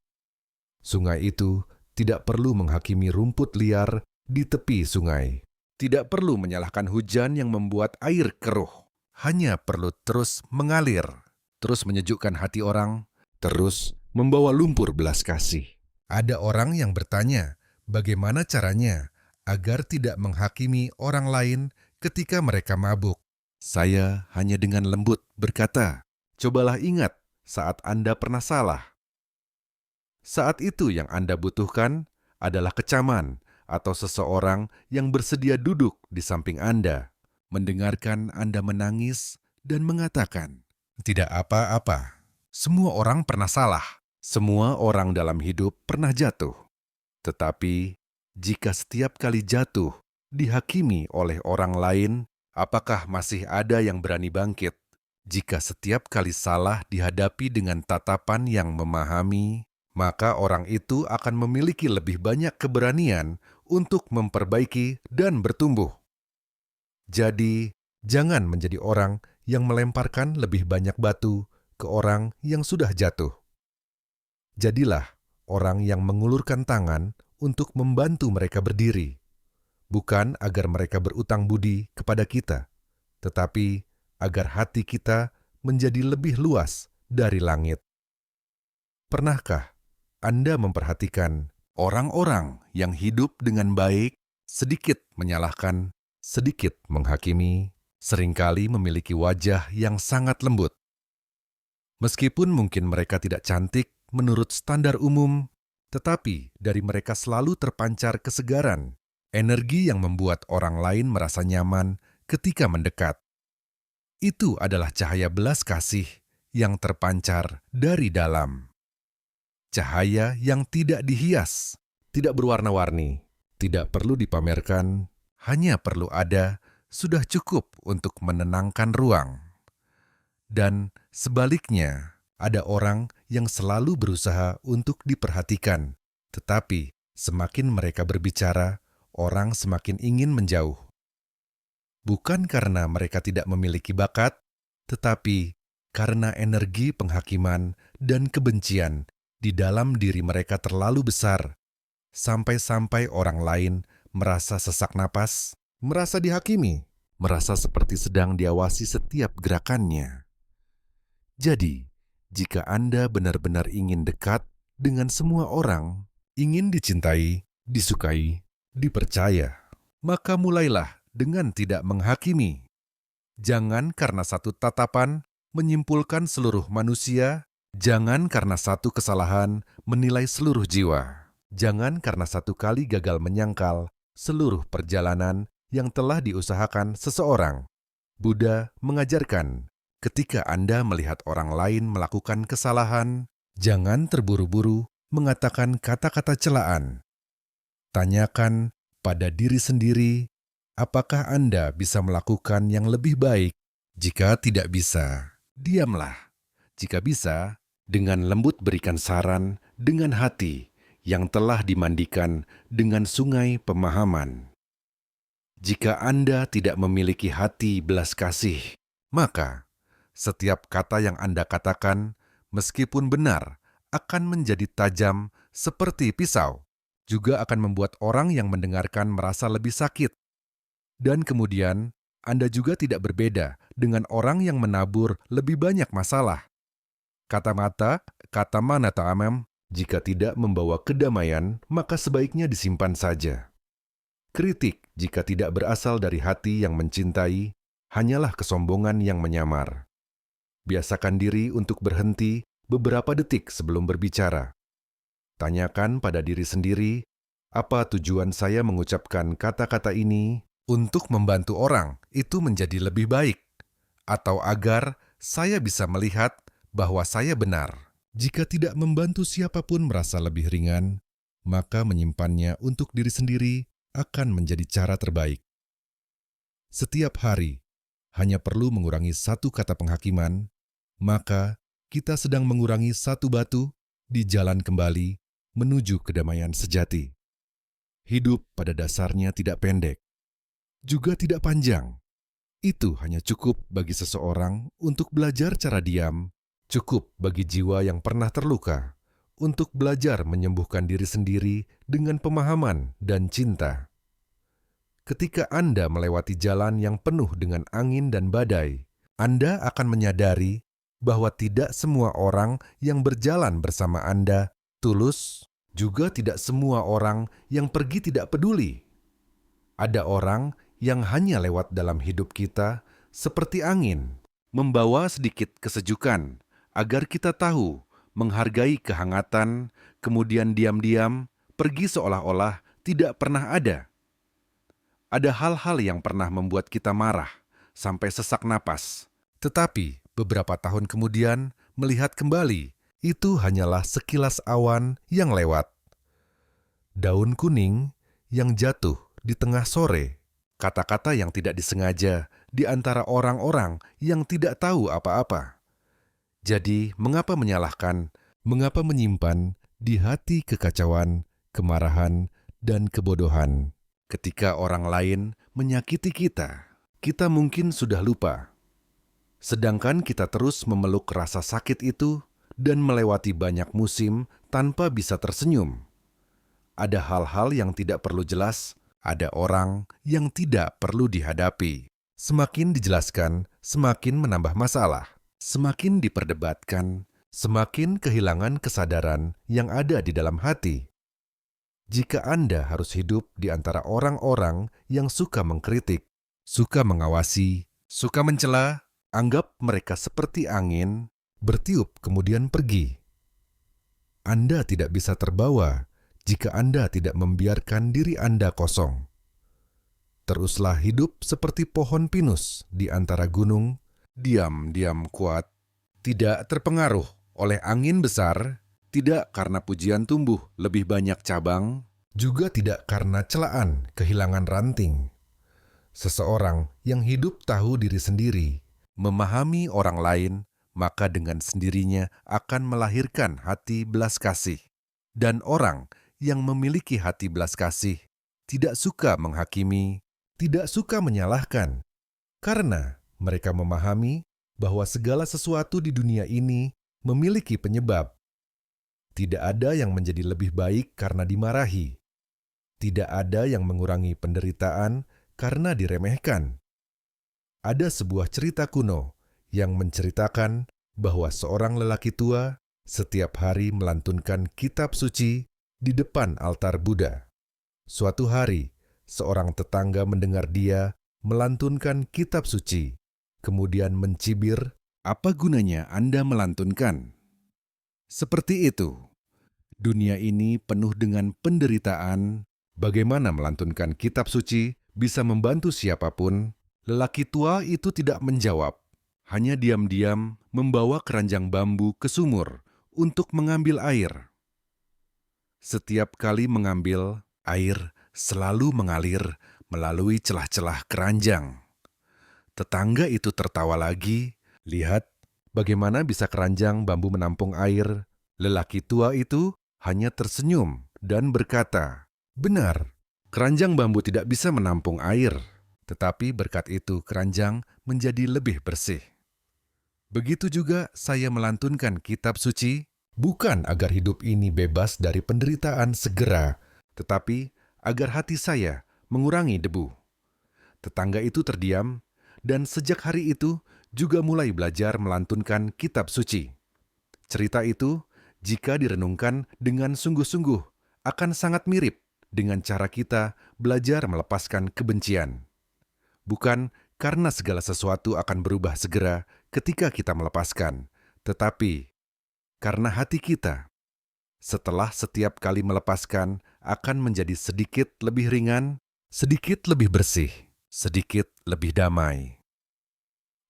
Sungai itu tidak perlu menghakimi rumput liar di tepi sungai. Tidak perlu menyalahkan hujan yang membuat air keruh. hanya perlu terus mengalir, terus menyejukkan hati orang, terus membawa lumpur belas kasih. Ada orang yang bertanya, bagaimana caranya agar tidak menghakimi orang lain ketika mereka mabuk? Saya hanya dengan lembut berkata, cobalah ingat saat Anda pernah salah. Saat itu yang Anda butuhkan adalah kecaman atau seseorang yang bersedia duduk di samping Anda, mendengarkan Anda menangis dan mengatakan, tidak apa-apa, semua orang pernah salah, semua orang dalam hidup pernah jatuh. Tetapi, jika setiap kali jatuh dihakimi oleh orang lain, apakah masih ada yang berani bangkit? Jika setiap kali salah dihadapi dengan tatapan yang memahami, maka orang itu akan memiliki lebih banyak keberanian untuk memperbaiki dan bertumbuh. Jadi, jangan menjadi orang yang melemparkan lebih banyak batu ke orang yang sudah jatuh. Jadilah orang yang mengulurkan tangan untuk membantu mereka berdiri, bukan agar mereka berutang budi kepada kita, tetapi agar hati kita menjadi lebih luas dari langit. Pernahkah Anda memperhatikan orang-orang yang hidup dengan baik, sedikit menyalahkan, sedikit menghakimi, seringkali memiliki wajah yang sangat lembut? Meskipun mungkin mereka tidak cantik menurut standar umum, tetapi dari mereka selalu terpancar kesegaran, energi yang membuat orang lain merasa nyaman ketika mendekat. Itu adalah cahaya belas kasih yang terpancar dari dalam. Cahaya yang tidak dihias, tidak berwarna-warni, tidak perlu dipamerkan, hanya perlu ada, sudah cukup untuk menenangkan ruang. Dan sebaliknya, ada orang yang selalu berusaha untuk diperhatikan, tetapi semakin mereka berbicara, orang semakin ingin menjauh. Bukan karena mereka tidak memiliki bakat, tetapi karena energi penghakiman dan kebencian di dalam diri mereka terlalu besar, sampai-sampai orang lain merasa sesak napas, merasa dihakimi, merasa seperti sedang diawasi setiap gerakannya. Jadi, jika Anda benar-benar ingin dekat dengan semua orang, ingin dicintai, disukai, dipercaya, maka mulailah dengan tidak menghakimi. Jangan karena satu tatapan menyimpulkan seluruh manusia. Jangan karena satu kesalahan menilai seluruh jiwa. Jangan karena satu kali gagal menyangkal seluruh perjalanan yang telah diusahakan seseorang. Buddha mengajarkan, ketika Anda melihat orang lain melakukan kesalahan, jangan terburu-buru mengatakan kata-kata celaan. Tanyakan pada diri sendiri, apakah Anda bisa melakukan yang lebih baik? Jika tidak bisa, diamlah. Jika bisa, dengan lembut berikan saran dengan hati yang telah dimandikan dengan sungai pemahaman. Jika Anda tidak memiliki hati belas kasih, maka setiap kata yang Anda katakan, meskipun benar, akan menjadi tajam seperti pisau, juga akan membuat orang yang mendengarkan merasa lebih sakit. Dan kemudian, Anda juga tidak berbeda dengan orang yang menabur lebih banyak masalah. Kata mana ta'amam, jika tidak membawa kedamaian, maka sebaiknya disimpan saja. Kritik, jika tidak berasal dari hati yang mencintai, hanyalah kesombongan yang menyamar. Biasakan diri untuk berhenti beberapa detik sebelum berbicara. Tanyakan pada diri sendiri, apa tujuan saya mengucapkan kata-kata ini untuk membantu orang itu menjadi lebih baik, atau agar saya bisa melihat bahwa saya benar. Jika tidak membantu siapapun merasa lebih ringan, maka menyimpannya untuk diri sendiri akan menjadi cara terbaik. Setiap hari, hanya perlu mengurangi satu kata penghakiman, maka kita sedang mengurangi satu batu di jalan kembali menuju kedamaian sejati. Hidup pada dasarnya tidak pendek, juga tidak panjang. Itu hanya cukup bagi seseorang untuk belajar cara diam, cukup bagi jiwa yang pernah terluka untuk belajar menyembuhkan diri sendiri dengan pemahaman dan cinta. Ketika Anda melewati jalan yang penuh dengan angin dan badai, Anda akan menyadari bahwa tidak semua orang yang berjalan bersama Anda tulus, juga tidak semua orang yang pergi tidak peduli. Ada orang yang hanya lewat dalam hidup kita seperti angin, membawa sedikit kesejukan agar kita tahu menghargai kehangatan, kemudian diam-diam pergi seolah-olah tidak pernah ada. Ada hal-hal yang pernah membuat kita marah sampai sesak napas. Tetapi beberapa tahun kemudian melihat kembali, itu hanyalah sekilas awan yang lewat. Daun kuning yang jatuh di tengah sore. Kata-kata yang tidak disengaja di antara orang-orang yang tidak tahu apa-apa. Jadi, mengapa menyalahkan, mengapa menyimpan di hati kekacauan, kemarahan, dan kebodohan? Ketika orang lain menyakiti kita, kita mungkin sudah lupa. Sedangkan kita terus memeluk rasa sakit itu dan melewati banyak musim tanpa bisa tersenyum. Ada hal-hal yang tidak perlu jelas, ada orang yang tidak perlu dihadapi. Semakin dijelaskan, semakin menambah masalah. Semakin diperdebatkan, semakin kehilangan kesadaran yang ada di dalam hati. Jika Anda harus hidup di antara orang-orang yang suka mengkritik, suka mengawasi, suka mencela, anggap mereka seperti angin, bertiup kemudian pergi. Anda tidak bisa terbawa jika Anda tidak membiarkan diri Anda kosong. Teruslah hidup seperti pohon pinus di antara gunung, diam-diam kuat, tidak terpengaruh oleh angin besar, tidak karena pujian tumbuh lebih banyak cabang, juga tidak karena celaan kehilangan ranting. Seseorang yang hidup tahu diri sendiri, memahami orang lain, maka dengan sendirinya akan melahirkan hati belas kasih. Dan orang yang memiliki hati belas kasih tidak suka menghakimi, tidak suka menyalahkan, karena mereka memahami bahwa segala sesuatu di dunia ini memiliki penyebab. Tidak ada yang menjadi lebih baik karena dimarahi. Tidak ada yang mengurangi penderitaan karena diremehkan. Ada sebuah cerita kuno yang menceritakan bahwa seorang lelaki tua setiap hari melantunkan kitab suci di depan altar Buddha. Suatu hari, seorang tetangga mendengar dia melantunkan kitab suci, kemudian mencibir, "Apa gunanya Anda melantunkan?" Seperti itu. Dunia ini penuh dengan penderitaan. Bagaimana melantunkan kitab suci bisa membantu siapapun? Lelaki tua itu tidak menjawab. Hanya diam-diam membawa keranjang bambu ke sumur untuk mengambil air. Setiap kali mengambil, air selalu mengalir melalui celah-celah keranjang. Tetangga itu tertawa lagi. Lihat, bagaimana bisa keranjang bambu menampung air? Lelaki tua itu hanya tersenyum dan berkata, "Benar, keranjang bambu tidak bisa menampung air, tetapi berkat itu keranjang menjadi lebih bersih." Begitu juga saya melantunkan kitab suci, bukan agar hidup ini bebas dari penderitaan segera, tetapi agar hati saya mengurangi debu. Tetangga itu terdiam, dan sejak hari itu juga mulai belajar melantunkan kitab suci. Cerita itu, jika direnungkan dengan sungguh-sungguh, akan sangat mirip dengan cara kita belajar melepaskan kebencian. Bukan karena segala sesuatu akan berubah segera ketika kita melepaskan, tetapi karena hati kita, setelah setiap kali melepaskan, akan menjadi sedikit lebih ringan, sedikit lebih bersih, sedikit lebih damai.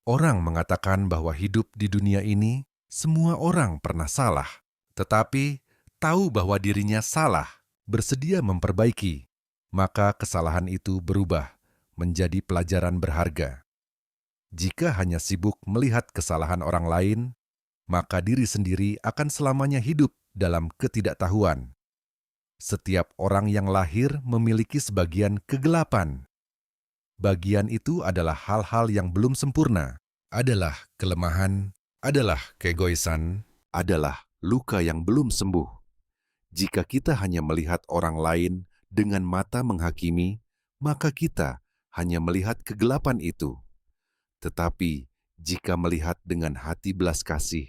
Orang mengatakan bahwa hidup di dunia ini, semua orang pernah salah, tetapi tahu bahwa dirinya salah, bersedia memperbaiki, maka kesalahan itu berubah menjadi pelajaran berharga. Jika hanya sibuk melihat kesalahan orang lain, maka diri sendiri akan selamanya hidup dalam ketidaktahuan. Setiap orang yang lahir memiliki sebagian kegelapan. Bagian itu adalah hal-hal yang belum sempurna, adalah kelemahan, adalah keegoisan, adalah luka yang belum sembuh. Jika kita hanya melihat orang lain dengan mata menghakimi, maka kita hanya melihat kegelapan itu. Tetapi jika melihat dengan hati belas kasih,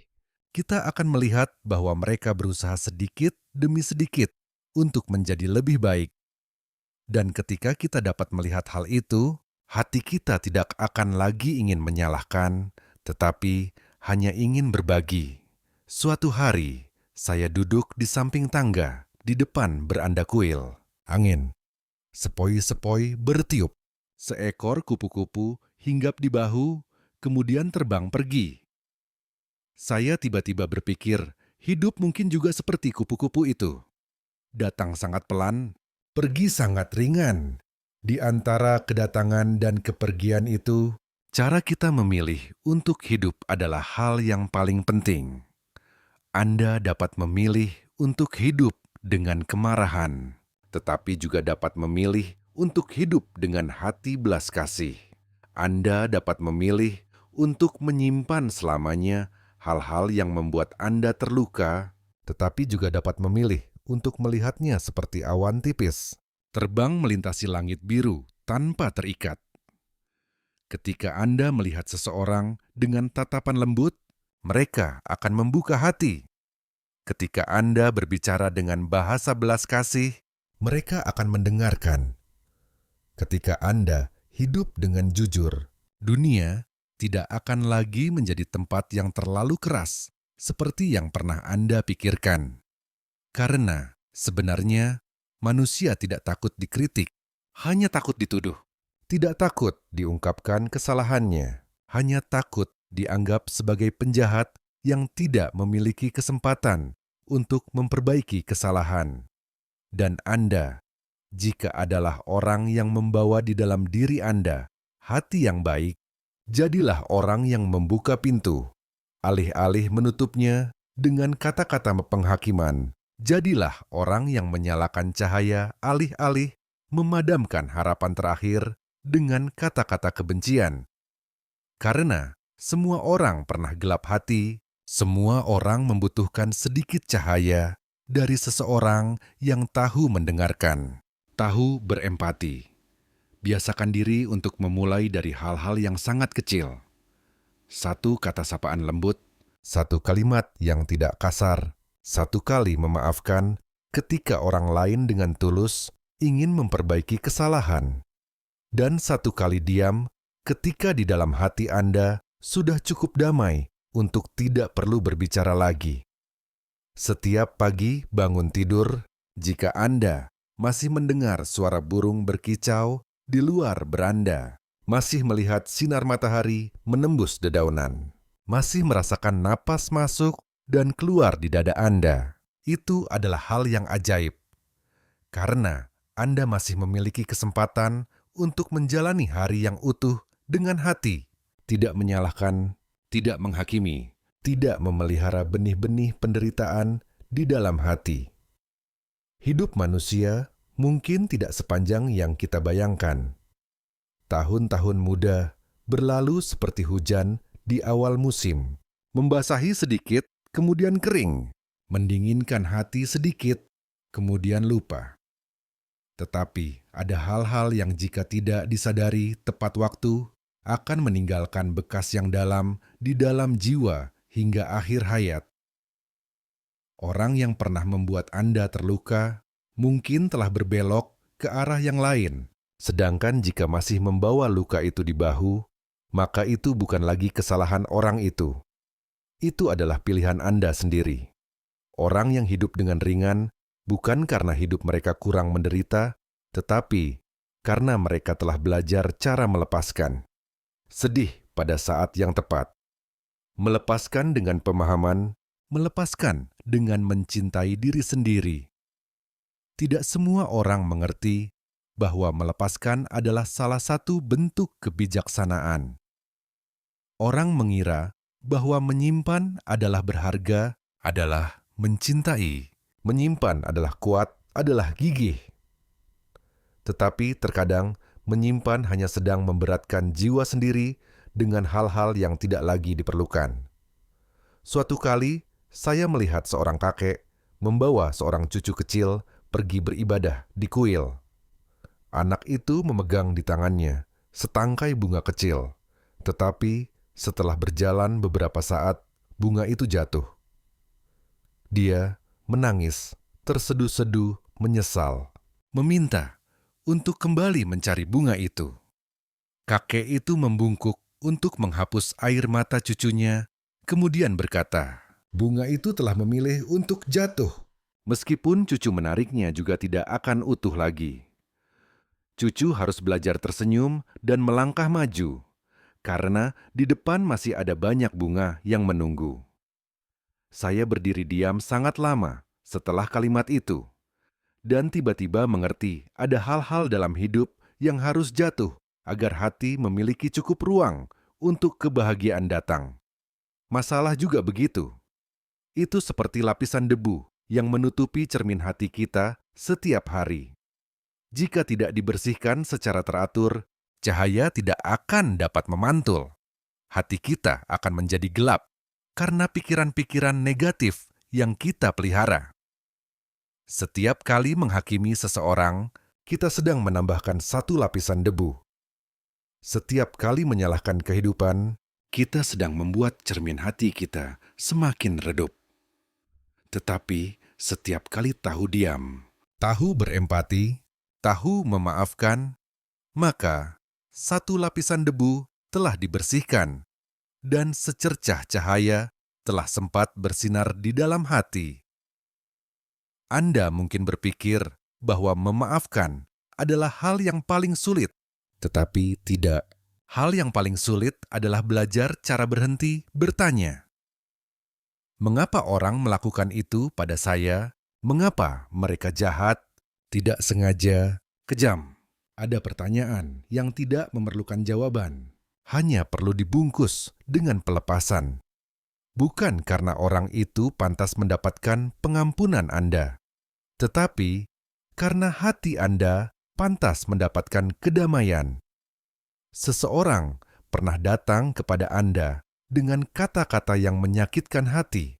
kita akan melihat bahwa mereka berusaha sedikit demi sedikit untuk menjadi lebih baik. Dan ketika kita dapat melihat hal itu, hati kita tidak akan lagi ingin menyalahkan, tetapi hanya ingin berbagi. Suatu hari, saya duduk di samping tangga, di depan beranda kuil. Angin, sepoi-sepoi bertiup. Seekor kupu-kupu hinggap di bahu, kemudian terbang pergi. Saya tiba-tiba berpikir, hidup mungkin juga seperti kupu-kupu itu. Datang sangat pelan, pergi sangat ringan. Di antara kedatangan dan kepergian itu, cara kita memilih untuk hidup adalah hal yang paling penting. Anda dapat memilih untuk hidup dengan kemarahan, tetapi juga dapat memilih untuk hidup dengan hati belas kasih. Anda dapat memilih untuk menyimpan selamanya hal-hal yang membuat Anda terluka, tetapi juga dapat memilih untuk melihatnya seperti awan tipis, terbang melintasi langit biru tanpa terikat. Ketika Anda melihat seseorang dengan tatapan lembut, mereka akan membuka hati. Ketika Anda berbicara dengan bahasa belas kasih, mereka akan mendengarkan. Ketika Anda hidup dengan jujur, dunia tidak akan lagi menjadi tempat yang terlalu keras seperti yang pernah Anda pikirkan. Karena sebenarnya manusia tidak takut dikritik, hanya takut dituduh. Tidak takut diungkapkan kesalahannya, hanya takut dianggap sebagai penjahat yang tidak memiliki kesempatan untuk memperbaiki kesalahan. Dan Anda, jika adalah orang yang membawa di dalam diri Anda hati yang baik, jadilah orang yang membuka pintu. Alih-alih menutupnya dengan kata-kata penghakiman, jadilah orang yang menyalakan cahaya alih-alih memadamkan harapan terakhir dengan kata-kata kebencian. Karena semua orang pernah gelap hati, semua orang membutuhkan sedikit cahaya dari seseorang yang tahu mendengarkan, tahu berempati. Biasakan diri untuk memulai dari hal-hal yang sangat kecil. Satu kata sapaan lembut, satu kalimat yang tidak kasar, satu kali memaafkan ketika orang lain dengan tulus ingin memperbaiki kesalahan, dan satu kali diam ketika di dalam hati Anda sudah cukup damai untuk tidak perlu berbicara lagi. Setiap pagi bangun tidur, jika Anda masih mendengar suara burung berkicau di luar beranda, masih melihat sinar matahari menembus dedaunan, masih merasakan napas masuk dan keluar di dada Anda, itu adalah hal yang ajaib. Karena Anda masih memiliki kesempatan untuk menjalani hari yang utuh dengan hati, tidak menyalahkan, tidak menghakimi, tidak memelihara benih-benih penderitaan di dalam hati. Hidup manusia mungkin tidak sepanjang yang kita bayangkan. Tahun-tahun muda berlalu seperti hujan di awal musim, membasahi sedikit, kemudian kering, mendinginkan hati sedikit, kemudian lupa. Tetapi ada hal-hal yang jika tidak disadari tepat waktu, akan meninggalkan bekas yang dalam di dalam jiwa hingga akhir hayat. Orang yang pernah membuat Anda terluka mungkin telah berbelok ke arah yang lain, sedangkan jika masih membawa luka itu di bahu, maka itu bukan lagi kesalahan orang itu. Itu adalah pilihan Anda sendiri. Orang yang hidup dengan ringan bukan karena hidup mereka kurang menderita, tetapi karena mereka telah belajar cara melepaskan. Sedih pada saat yang tepat. Melepaskan dengan pemahaman, melepaskan dengan mencintai diri sendiri. Tidak semua orang mengerti bahwa melepaskan adalah salah satu bentuk kebijaksanaan. Orang mengira bahwa menyimpan adalah berharga, adalah mencintai. Menyimpan adalah kuat, adalah gigih. Tetapi terkadang menyimpan hanya sedang memberatkan jiwa sendiri dengan hal-hal yang tidak lagi diperlukan. Suatu kali, saya melihat seorang kakek membawa seorang cucu kecil pergi beribadah di kuil. Anak itu memegang di tangannya setangkai bunga kecil, tetapi Setelah berjalan beberapa saat, bunga itu jatuh. Dia menangis, terseduh-seduh, menyesal, meminta untuk kembali mencari bunga itu. Kakek itu membungkuk untuk menghapus air mata cucunya, kemudian berkata, "Bunga itu telah memilih untuk jatuh." Meskipun cucu menariknya juga tidak akan utuh lagi. Cucu harus belajar tersenyum dan melangkah maju, karena di depan masih ada banyak bunga yang menunggu. Saya berdiri diam sangat lama setelah kalimat itu, dan tiba-tiba mengerti ada hal-hal dalam hidup yang harus jatuh agar hati memiliki cukup ruang untuk kebahagiaan datang. Masalah juga begitu. Itu seperti lapisan debu yang menutupi cermin hati kita setiap hari. Jika tidak dibersihkan secara teratur, cahaya tidak akan dapat memantul. Hati kita akan menjadi gelap karena pikiran-pikiran negatif yang kita pelihara. Setiap kali menghakimi seseorang, kita sedang menambahkan satu lapisan debu. Setiap kali menyalahkan kehidupan, kita sedang membuat cermin hati kita semakin redup. Tetapi setiap kali tahu diam, tahu berempati, tahu memaafkan, maka satu lapisan debu telah dibersihkan dan secercah cahaya telah sempat bersinar di dalam hati. Anda mungkin berpikir bahwa memaafkan adalah hal yang paling sulit, tetapi tidak. Hal yang paling sulit adalah belajar cara berhenti bertanya. Mengapa orang melakukan itu pada saya? Mengapa mereka jahat, tidak sengaja, kejam? Ada pertanyaan yang tidak memerlukan jawaban, hanya perlu dibungkus dengan pelepasan. Bukan karena orang itu pantas mendapatkan pengampunan Anda, tetapi karena hati Anda pantas mendapatkan kedamaian. Seseorang pernah datang kepada Anda dengan kata-kata yang menyakitkan hati.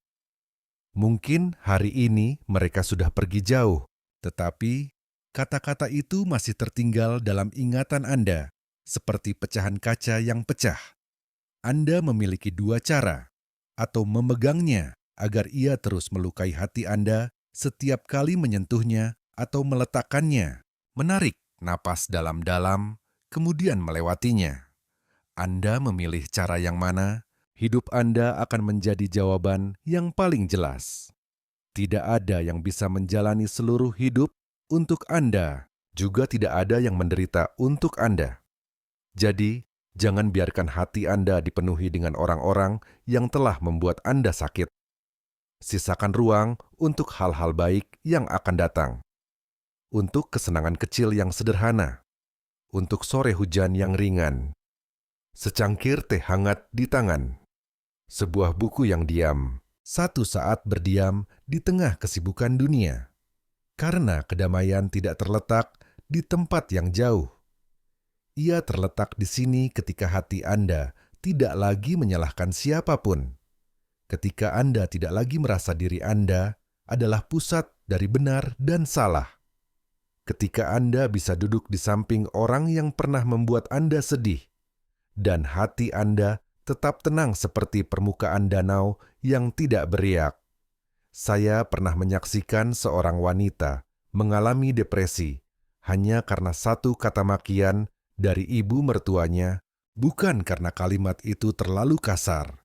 Mungkin hari ini mereka sudah pergi jauh, tetapi kata-kata itu masih tertinggal dalam ingatan Anda, seperti pecahan kaca yang pecah. Anda memiliki dua cara, atau memegangnya agar ia terus melukai hati Anda setiap kali menyentuhnya atau meletakkannya, menarik napas dalam-dalam, kemudian melewatinya. Anda memilih cara yang mana, hidup Anda akan menjadi jawaban yang paling jelas. Tidak ada yang bisa menjalani seluruh hidup untuk Anda, juga tidak ada yang menderita untuk Anda. Jadi, jangan biarkan hati Anda dipenuhi dengan orang-orang yang telah membuat Anda sakit. Sisakan ruang untuk hal-hal baik yang akan datang. Untuk kesenangan kecil yang sederhana. Untuk sore hujan yang ringan. Secangkir teh hangat di tangan. Sebuah buku yang diam. Satu saat berdiam di tengah kesibukan dunia. Karena kedamaian tidak terletak di tempat yang jauh. Ia terletak di sini ketika hati Anda tidak lagi menyalahkan siapapun. Ketika Anda tidak lagi merasa diri Anda adalah pusat dari benar dan salah. Ketika Anda bisa duduk di samping orang yang pernah membuat Anda sedih, dan hati Anda tetap tenang seperti permukaan danau yang tidak beriak. Saya pernah menyaksikan seorang wanita mengalami depresi hanya karena satu kata makian dari ibu mertuanya, bukan karena kalimat itu terlalu kasar,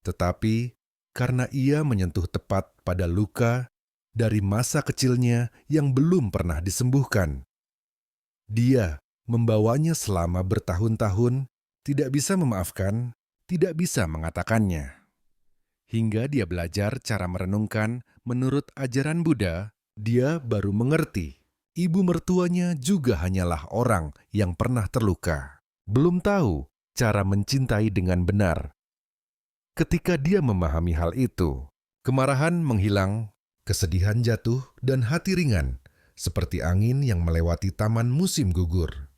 tetapi karena ia menyentuh tepat pada luka dari masa kecilnya yang belum pernah disembuhkan. Dia membawanya selama bertahun-tahun, tidak bisa memaafkan, tidak bisa mengatakannya. Hingga dia belajar cara merenungkan menurut ajaran Buddha, dia baru mengerti. Ibu mertuanya juga hanyalah orang yang pernah terluka. Belum tahu cara mencintai dengan benar. Ketika dia memahami hal itu, kemarahan menghilang, kesedihan jatuh, dan hati ringan, seperti angin yang melewati taman musim gugur.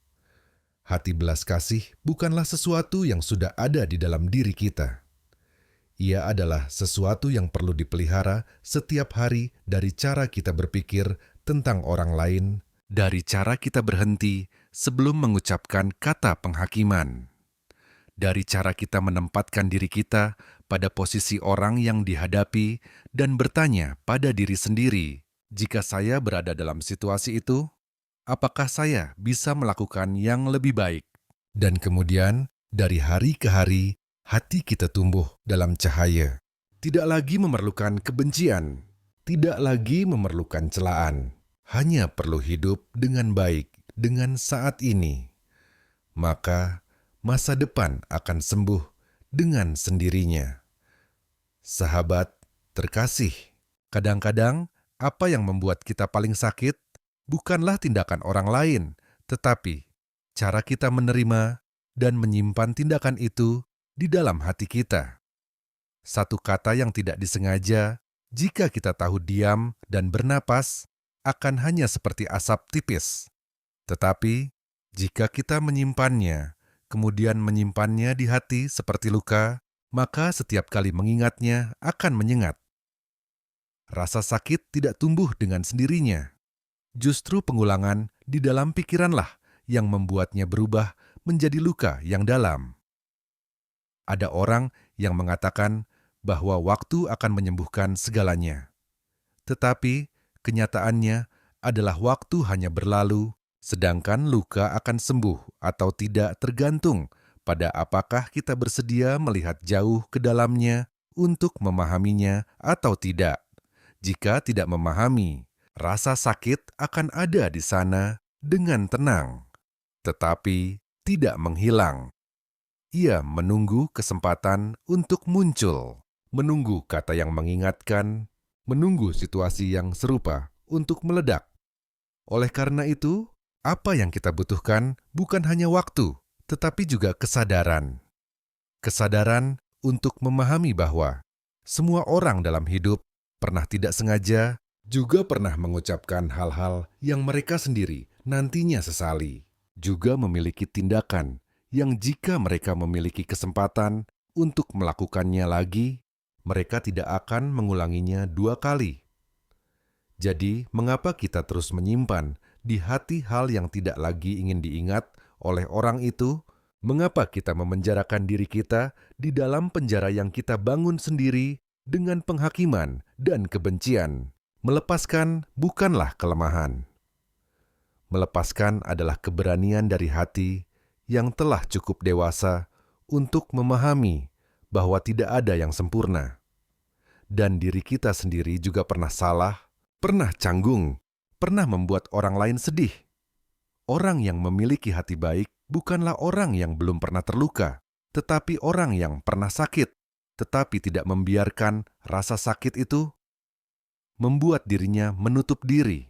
Hati belas kasih bukanlah sesuatu yang sudah ada di dalam diri kita. Ia adalah sesuatu yang perlu dipelihara setiap hari dari cara kita berpikir tentang orang lain, dari cara kita berhenti sebelum mengucapkan kata penghakiman. dari cara kita menempatkan diri kita pada posisi orang yang dihadapi dan bertanya pada diri sendiri, jika saya berada dalam situasi itu, apakah saya bisa melakukan yang lebih baik? Dan kemudian, dari hari ke hari, hati kita tumbuh dalam cahaya. Tidak lagi memerlukan kebencian, tidak lagi memerlukan celaan, hanya perlu hidup dengan baik, dengan saat ini. Maka, masa depan akan sembuh dengan sendirinya. Sahabat terkasih, kadang-kadang apa yang membuat kita paling sakit bukanlah tindakan orang lain, tetapi cara kita menerima dan menyimpan tindakan itu di dalam hati kita. Satu kata yang tidak disengaja, jika kita tahu diam dan bernapas, akan hanya seperti asap tipis. Tetapi, jika kita menyimpannya, kemudian menyimpannya di hati seperti luka, maka setiap kali mengingatnya akan menyengat. Rasa sakit tidak tumbuh dengan sendirinya. Justru pengulangan di dalam pikiranlah yang membuatnya berubah menjadi luka yang dalam. Ada orang yang mengatakan bahwa waktu akan menyembuhkan segalanya. Tetapi, kenyataannya adalah waktu hanya berlalu, sedangkan luka akan sembuh atau tidak tergantung pada apakah kita bersedia melihat jauh ke dalamnya untuk memahaminya atau tidak. Jika tidak memahami, rasa sakit akan ada di sana dengan tenang, tetapi tidak menghilang. Ia menunggu kesempatan untuk muncul, menunggu kata yang mengingatkan, menunggu situasi yang serupa untuk meledak. Oleh karena itu, apa yang kita butuhkan bukan hanya waktu, tetapi juga kesadaran. Kesadaran untuk memahami bahwa semua orang dalam hidup pernah tidak sengaja juga pernah mengucapkan hal-hal yang mereka sendiri nantinya sesali, juga memiliki tindakan yang jika mereka memiliki kesempatan untuk melakukannya lagi, mereka tidak akan mengulanginya 2 kali. Jadi, mengapa kita terus menyimpan di hati hal yang tidak lagi ingin diingat oleh orang itu? Mengapa kita memenjarakan diri kita di dalam penjara yang kita bangun sendiri dengan penghakiman dan kebencian? Melepaskan bukanlah kelemahan. Melepaskan adalah keberanian dari hati yang telah cukup dewasa untuk memahami bahwa tidak ada yang sempurna. Dan diri kita sendiri juga pernah salah, pernah canggung, pernah membuat orang lain sedih. Orang yang memiliki hati baik bukanlah orang yang belum pernah terluka, tetapi orang yang pernah sakit, tetapi tidak membiarkan rasa sakit itu membuat dirinya menutup diri.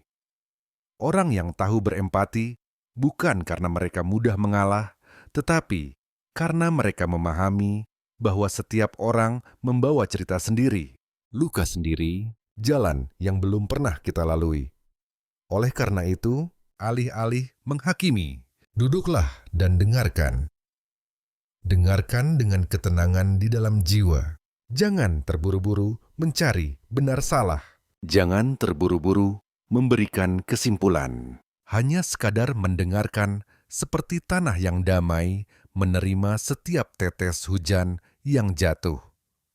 Orang yang tahu berempati bukan karena mereka mudah mengalah, tetapi karena mereka memahami bahwa setiap orang membawa cerita sendiri, luka sendiri, jalan yang belum pernah kita lalui. Oleh karena itu, alih-alih menghakimi, duduklah dan dengarkan. Dengarkan dengan ketenangan di dalam jiwa. Jangan terburu-buru mencari benar salah. Jangan terburu-buru memberikan kesimpulan. Hanya sekadar mendengarkan seperti tanah yang damai menerima setiap tetes hujan yang jatuh.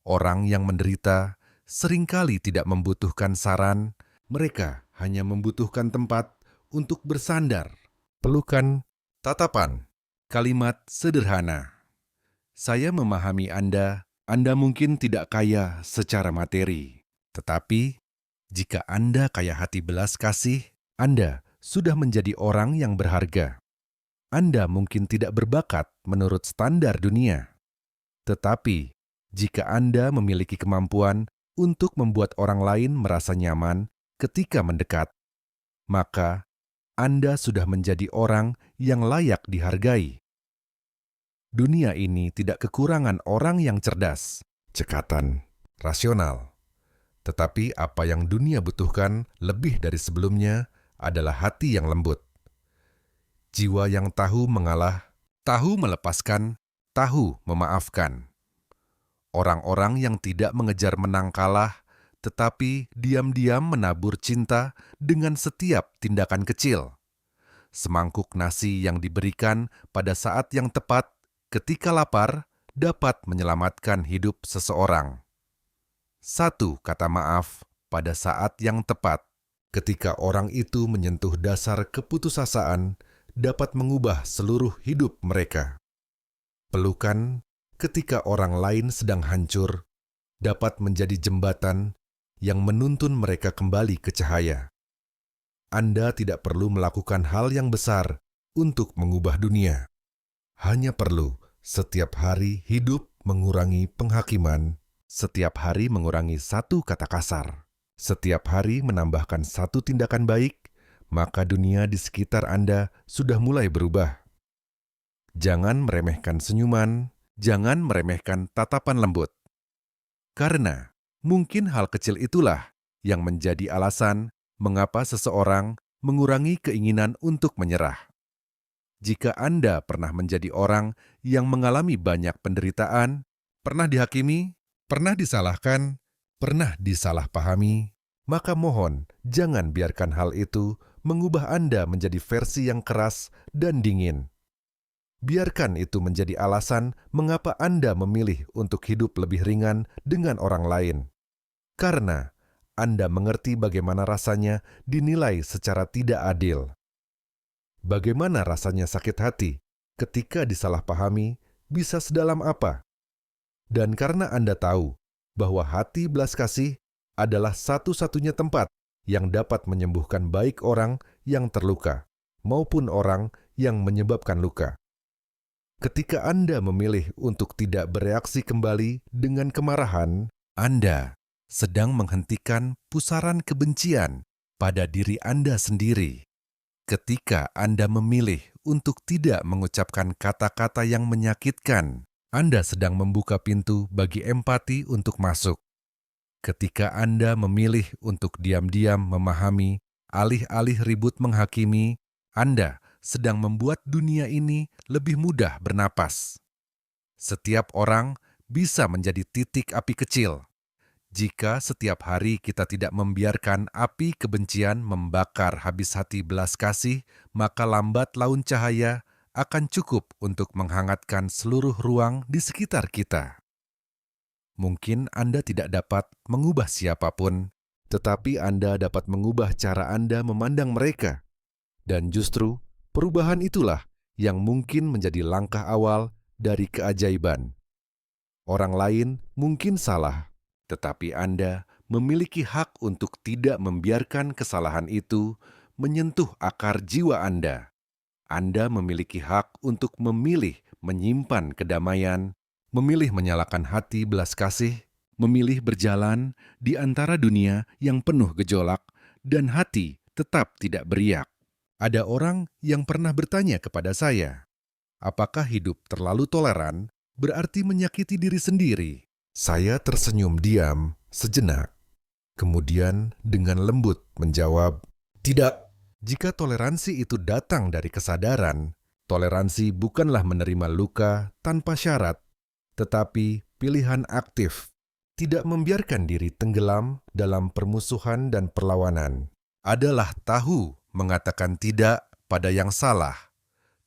Orang yang menderita seringkali tidak membutuhkan saran, mereka hanya membutuhkan tempat untuk bersandar. Pelukan, tatapan, kalimat sederhana. Saya memahami Anda mungkin tidak kaya secara materi, tetapi jika Anda kaya hati belas kasih, Anda sudah menjadi orang yang berharga. Anda mungkin tidak berbakat menurut standar dunia. Tetapi, jika Anda memiliki kemampuan untuk membuat orang lain merasa nyaman ketika mendekat, maka Anda sudah menjadi orang yang layak dihargai. Dunia ini tidak kekurangan orang yang cerdas, cekatan, rasional. Tetapi apa yang dunia butuhkan lebih dari sebelumnya adalah hati yang lembut. Jiwa yang tahu mengalah, tahu melepaskan, tahu memaafkan. Orang-orang yang tidak mengejar menang kalah, tetapi diam-diam menabur cinta dengan setiap tindakan kecil. Semangkuk nasi yang diberikan pada saat yang tepat ketika lapar dapat menyelamatkan hidup seseorang. 1 kata maaf pada saat yang tepat, ketika orang itu menyentuh dasar keputusasaan, dapat mengubah seluruh hidup mereka. Pelukan ketika orang lain sedang hancur, dapat menjadi jembatan yang menuntun mereka kembali ke cahaya. Anda tidak perlu melakukan hal yang besar untuk mengubah dunia. Hanya perlu setiap hari hidup mengurangi penghakiman, setiap hari mengurangi 1 kata kasar, setiap hari menambahkan 1 tindakan baik, maka dunia di sekitar Anda sudah mulai berubah. Jangan meremehkan senyuman, jangan meremehkan tatapan lembut. Karena mungkin hal kecil itulah yang menjadi alasan mengapa seseorang mengurangi keinginan untuk menyerah. Jika Anda pernah menjadi orang yang mengalami banyak penderitaan, pernah dihakimi, pernah disalahkan, pernah disalahpahami, maka mohon jangan biarkan hal itu mengubah Anda menjadi versi yang keras dan dingin. Biarkan itu menjadi alasan mengapa Anda memilih untuk hidup lebih ringan dengan orang lain. Karena Anda mengerti bagaimana rasanya dinilai secara tidak adil. Bagaimana rasanya sakit hati ketika disalahpahami bisa sedalam apa? Dan karena Anda tahu bahwa hati belas kasih adalah satu-satunya tempat yang dapat menyembuhkan baik orang yang terluka maupun orang yang menyebabkan luka. Ketika Anda memilih untuk tidak bereaksi kembali dengan kemarahan, Anda sedang menghentikan pusaran kebencian pada diri Anda sendiri. Ketika Anda memilih untuk tidak mengucapkan kata-kata yang menyakitkan, Anda sedang membuka pintu bagi empati untuk masuk. Ketika Anda memilih untuk diam-diam memahami, alih-alih ribut menghakimi, Anda sedang membuat dunia ini lebih mudah bernapas. Setiap orang bisa menjadi titik api kecil. Jika setiap hari kita tidak membiarkan api kebencian membakar habis hati belas kasih, maka lambat laun cahaya akan cukup untuk menghangatkan seluruh ruang di sekitar kita. Mungkin Anda tidak dapat mengubah siapapun, tetapi Anda dapat mengubah cara Anda memandang mereka. Dan justru perubahan itulah yang mungkin menjadi langkah awal dari keajaiban. Orang lain mungkin salah, tetapi Anda memiliki hak untuk tidak membiarkan kesalahan itu menyentuh akar jiwa Anda. Anda memiliki hak untuk memilih menyimpan kedamaian, memilih menyalakan hati belas kasih, memilih berjalan di antara dunia yang penuh gejolak, dan hati tetap tidak beriak. Ada orang yang pernah bertanya kepada saya, apakah hidup terlalu toleran berarti menyakiti diri sendiri? Saya tersenyum diam sejenak, kemudian dengan lembut menjawab, "Tidak." Jika toleransi itu datang dari kesadaran, toleransi bukanlah menerima luka tanpa syarat, tetapi pilihan aktif, tidak membiarkan diri tenggelam dalam permusuhan dan perlawanan. Adalah tahu mengatakan tidak pada yang salah,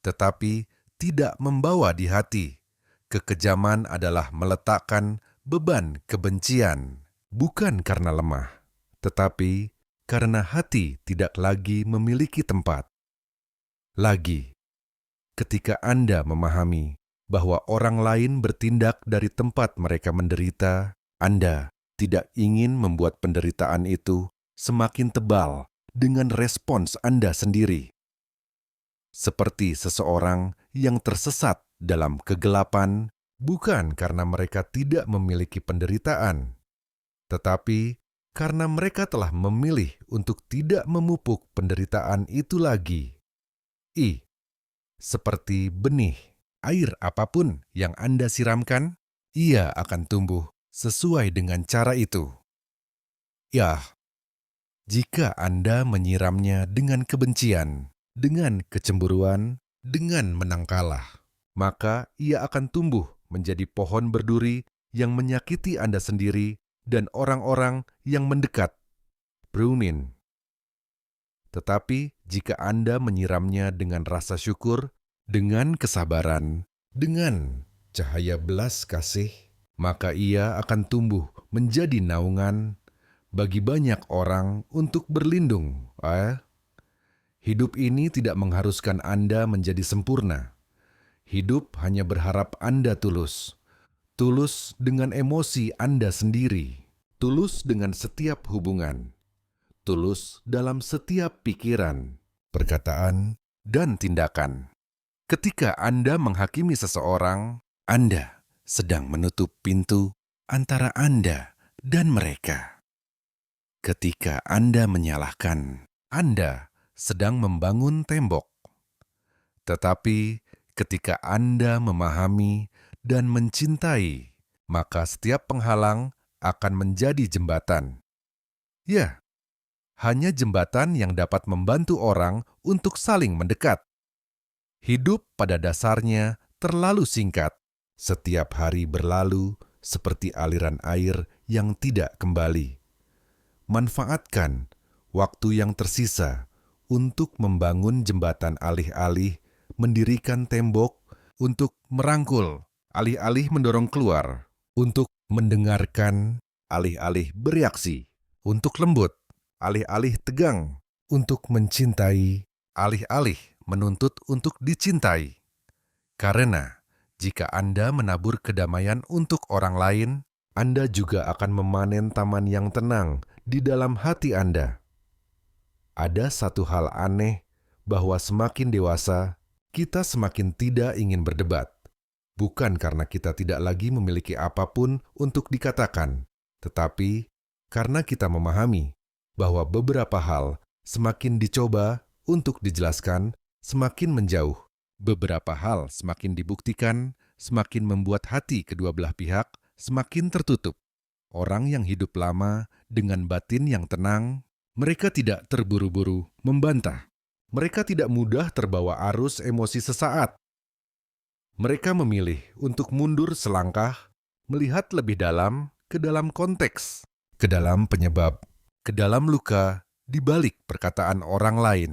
tetapi tidak membawa di hati. Kekejaman adalah meletakkan beban kebencian, bukan karena lemah, tetapi karena hati tidak lagi memiliki tempat. Lagi, ketika Anda memahami bahwa orang lain bertindak dari tempat mereka menderita, Anda tidak ingin membuat penderitaan itu semakin tebal dengan respons Anda sendiri. Seperti seseorang yang tersesat dalam kegelapan, bukan karena mereka tidak memiliki penderitaan, tetapi karena mereka telah memilih untuk tidak memupuk penderitaan itu lagi. Seperti benih, air apapun yang Anda siramkan, ia akan tumbuh sesuai dengan cara itu. Jika Anda menyiramnya dengan kebencian, dengan kecemburuan, dengan menang kalah, maka ia akan tumbuh menjadi pohon berduri yang menyakiti Anda sendiri dan orang-orang yang mendekat. Prunin. Tetapi jika Anda menyiramnya dengan rasa syukur, dengan kesabaran, Dengan cahaya belas kasih, maka ia akan tumbuh menjadi naungan bagi banyak orang untuk berlindung. Hidup ini tidak mengharuskan Anda menjadi sempurna. Hidup hanya berharap Anda tulus. Tulus dengan emosi Anda sendiri. Tulus dengan setiap hubungan. Tulus dalam setiap pikiran, perkataan, dan tindakan. Ketika Anda menghakimi seseorang, Anda sedang menutup pintu antara Anda dan mereka. Ketika Anda menyalahkan, Anda sedang membangun tembok. Tetapi ketika Anda memahami dan mencintai, maka setiap penghalang akan menjadi jembatan. Ya, hanya jembatan yang dapat membantu orang untuk saling mendekat. Hidup pada dasarnya terlalu singkat. Setiap hari berlalu seperti aliran air yang tidak kembali. Manfaatkan waktu yang tersisa untuk membangun jembatan alih-alih, mendirikan tembok, untuk merangkul, alih-alih mendorong keluar, untuk mendengarkan, alih-alih bereaksi, untuk lembut, alih-alih tegang, untuk mencintai, alih-alih menuntut untuk dicintai. Karena jika Anda menabur kedamaian untuk orang lain, Anda juga akan memanen taman yang tenang di dalam hati Anda. Ada satu hal aneh, bahwa semakin dewasa, kita semakin tidak ingin berdebat. Bukan karena kita tidak lagi memiliki apapun untuk dikatakan, tetapi karena kita memahami bahwa beberapa hal semakin dicoba untuk dijelaskan, semakin menjauh. Beberapa hal semakin dibuktikan, semakin membuat hati kedua belah pihak semakin tertutup. Orang yang hidup lama dengan batin yang tenang, mereka tidak terburu-buru membantah. Mereka tidak mudah terbawa arus emosi sesaat. Mereka memilih untuk mundur selangkah, melihat lebih dalam ke dalam konteks, ke dalam penyebab, ke dalam luka di balik perkataan orang lain.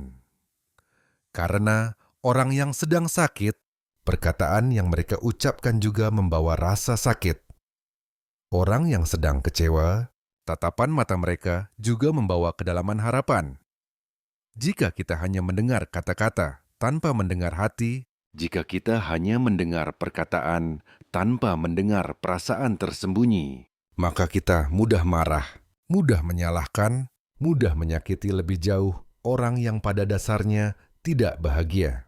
Karena orang yang sedang sakit, perkataan yang mereka ucapkan juga membawa rasa sakit. Orang yang sedang kecewa, tatapan mata mereka juga membawa kedalaman harapan. Jika kita hanya mendengar kata-kata tanpa mendengar hati, jika kita hanya mendengar perkataan tanpa mendengar perasaan tersembunyi, maka kita mudah marah, mudah menyalahkan, mudah menyakiti lebih jauh orang yang pada dasarnya tidak bahagia.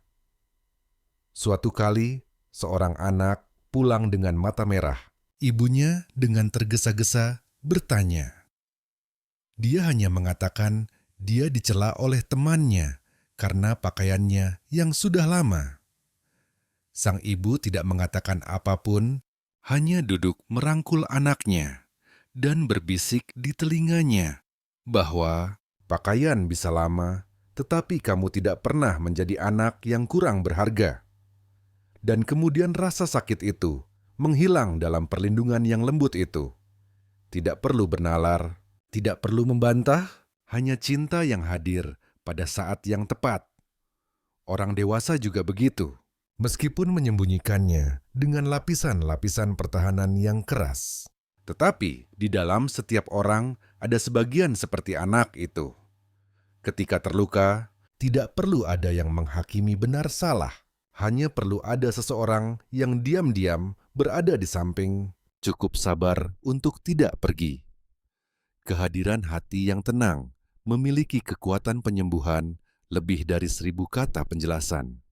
Suatu kali, seorang anak pulang dengan mata merah. Ibunya dengan tergesa-gesa bertanya. Dia hanya mengatakan dia dicela oleh temannya karena pakaiannya yang sudah lama. Sang ibu tidak mengatakan apapun, hanya duduk merangkul anaknya dan berbisik di telinganya bahwa pakaian bisa lama, tetapi kamu tidak pernah menjadi anak yang kurang berharga. Dan kemudian rasa sakit itu menghilang dalam perlindungan yang lembut itu. Tidak perlu bernalar, tidak perlu membantah, hanya cinta yang hadir pada saat yang tepat. Orang dewasa juga begitu, meskipun menyembunyikannya dengan lapisan-lapisan pertahanan yang keras. Tetapi di dalam setiap orang ada sebagian seperti anak itu. Ketika terluka, tidak perlu ada yang menghakimi benar salah. Hanya perlu ada seseorang yang diam-diam berada di samping, cukup sabar untuk tidak pergi. Kehadiran hati yang tenang memiliki kekuatan penyembuhan lebih dari 1000 kata penjelasan.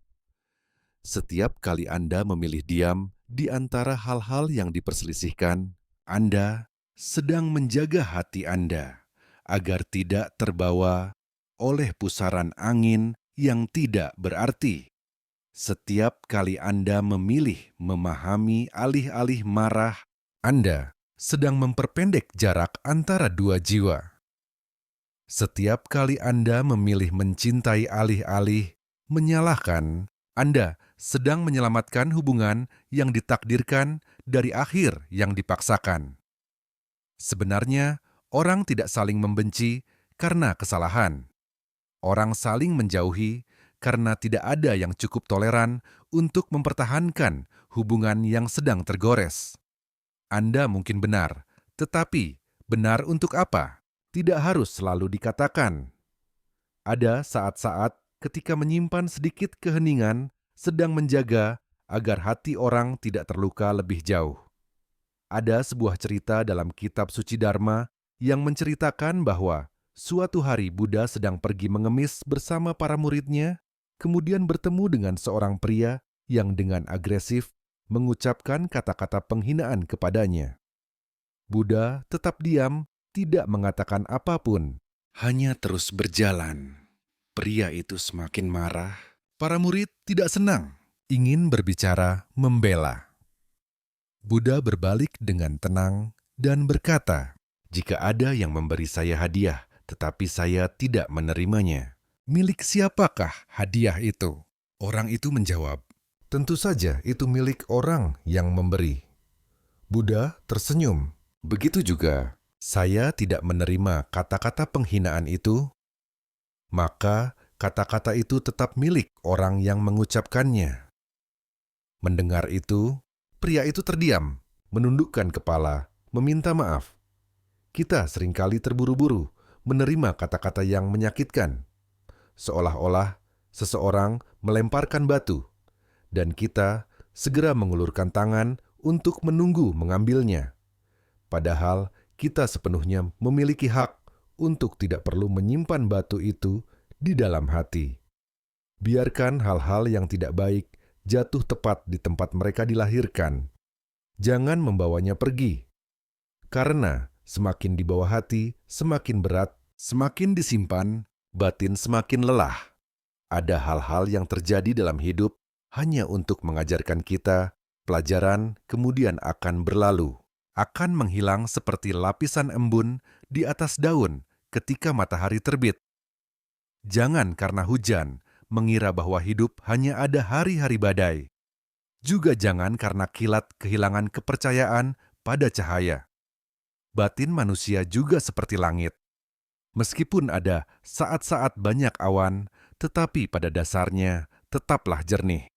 Setiap kali Anda memilih diam di antara hal-hal yang diperselisihkan, Anda sedang menjaga hati Anda agar tidak terbawa oleh pusaran angin yang tidak berarti. Setiap kali Anda memilih memahami alih-alih marah, Anda sedang memperpendek jarak antara dua jiwa. Setiap kali Anda memilih mencintai alih-alih menyalahkan, Anda sedang menyelamatkan hubungan yang ditakdirkan dari akhir yang dipaksakan. Sebenarnya, orang tidak saling membenci karena kesalahan. Orang saling menjauhi karena tidak ada yang cukup toleran untuk mempertahankan hubungan yang sedang tergores. Anda mungkin benar, tetapi benar untuk apa? Tidak harus selalu dikatakan. Ada saat-saat ketika menyimpan sedikit keheningan sedang menjaga agar hati orang tidak terluka lebih jauh. Ada sebuah cerita dalam kitab suci Dharma yang menceritakan bahwa suatu hari Buddha sedang pergi mengemis bersama para muridnya, kemudian bertemu dengan seorang pria yang dengan agresif mengucapkan kata-kata penghinaan kepadanya. Buddha tetap diam, tidak mengatakan apapun, hanya terus berjalan. Pria itu semakin marah. Para murid tidak senang, ingin berbicara, membela. Buddha berbalik dengan tenang dan berkata, "Jika ada yang memberi saya hadiah, tetapi saya tidak menerimanya, milik siapakah hadiah itu?" Orang itu menjawab, "Tentu saja itu milik orang yang memberi." Buddha tersenyum. "Begitu juga, saya tidak menerima kata-kata penghinaan itu, maka kata-kata itu tetap milik orang yang mengucapkannya." Mendengar itu, pria itu terdiam, menundukkan kepala, meminta maaf. Kita seringkali terburu-buru menerima kata-kata yang menyakitkan, seolah-olah seseorang melemparkan batu, dan kita segera mengulurkan tangan untuk menunggu mengambilnya. Padahal kita sepenuhnya memiliki hak untuk tidak perlu menyimpan batu itu di dalam hati. Biarkan hal-hal yang tidak baik jatuh tepat di tempat mereka dilahirkan. Jangan membawanya pergi, karena semakin di bawah hati, semakin berat, semakin disimpan, batin semakin lelah. Ada hal-hal yang terjadi dalam hidup hanya untuk mengajarkan kita pelajaran, kemudian akan berlalu, akan menghilang seperti lapisan embun di atas daun ketika matahari terbit. Jangan karena hujan mengira bahwa hidup hanya ada hari-hari badai. Juga jangan karena kilat kehilangan kepercayaan pada cahaya. Batin manusia juga seperti langit. Meskipun ada saat-saat banyak awan, tetapi pada dasarnya tetaplah jernih.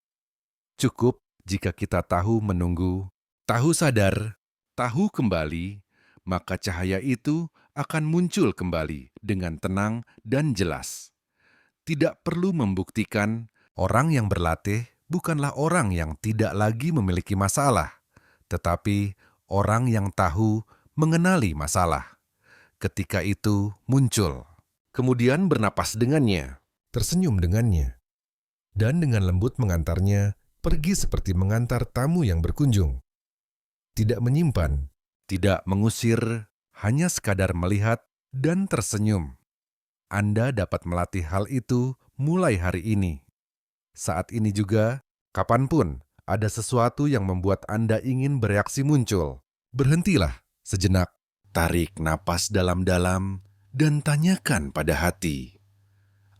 Cukup jika kita tahu menunggu, tahu sadar, tahu kembali, maka cahaya itu akan muncul kembali dengan tenang dan jelas. Tidak perlu membuktikan, orang yang berlatih bukanlah orang yang tidak lagi memiliki masalah, tetapi orang yang tahu mengenali masalah. Ketika itu muncul, kemudian bernapas dengannya, tersenyum dengannya, dan dengan lembut mengantarnya pergi seperti mengantar tamu yang berkunjung. Tidak menyimpan, tidak mengusir, hanya sekadar melihat dan tersenyum. Anda dapat melatih hal itu mulai hari ini. Saat ini juga, kapanpun ada sesuatu yang membuat Anda ingin bereaksi muncul, berhentilah sejenak, tarik napas dalam-dalam, dan tanyakan pada hati,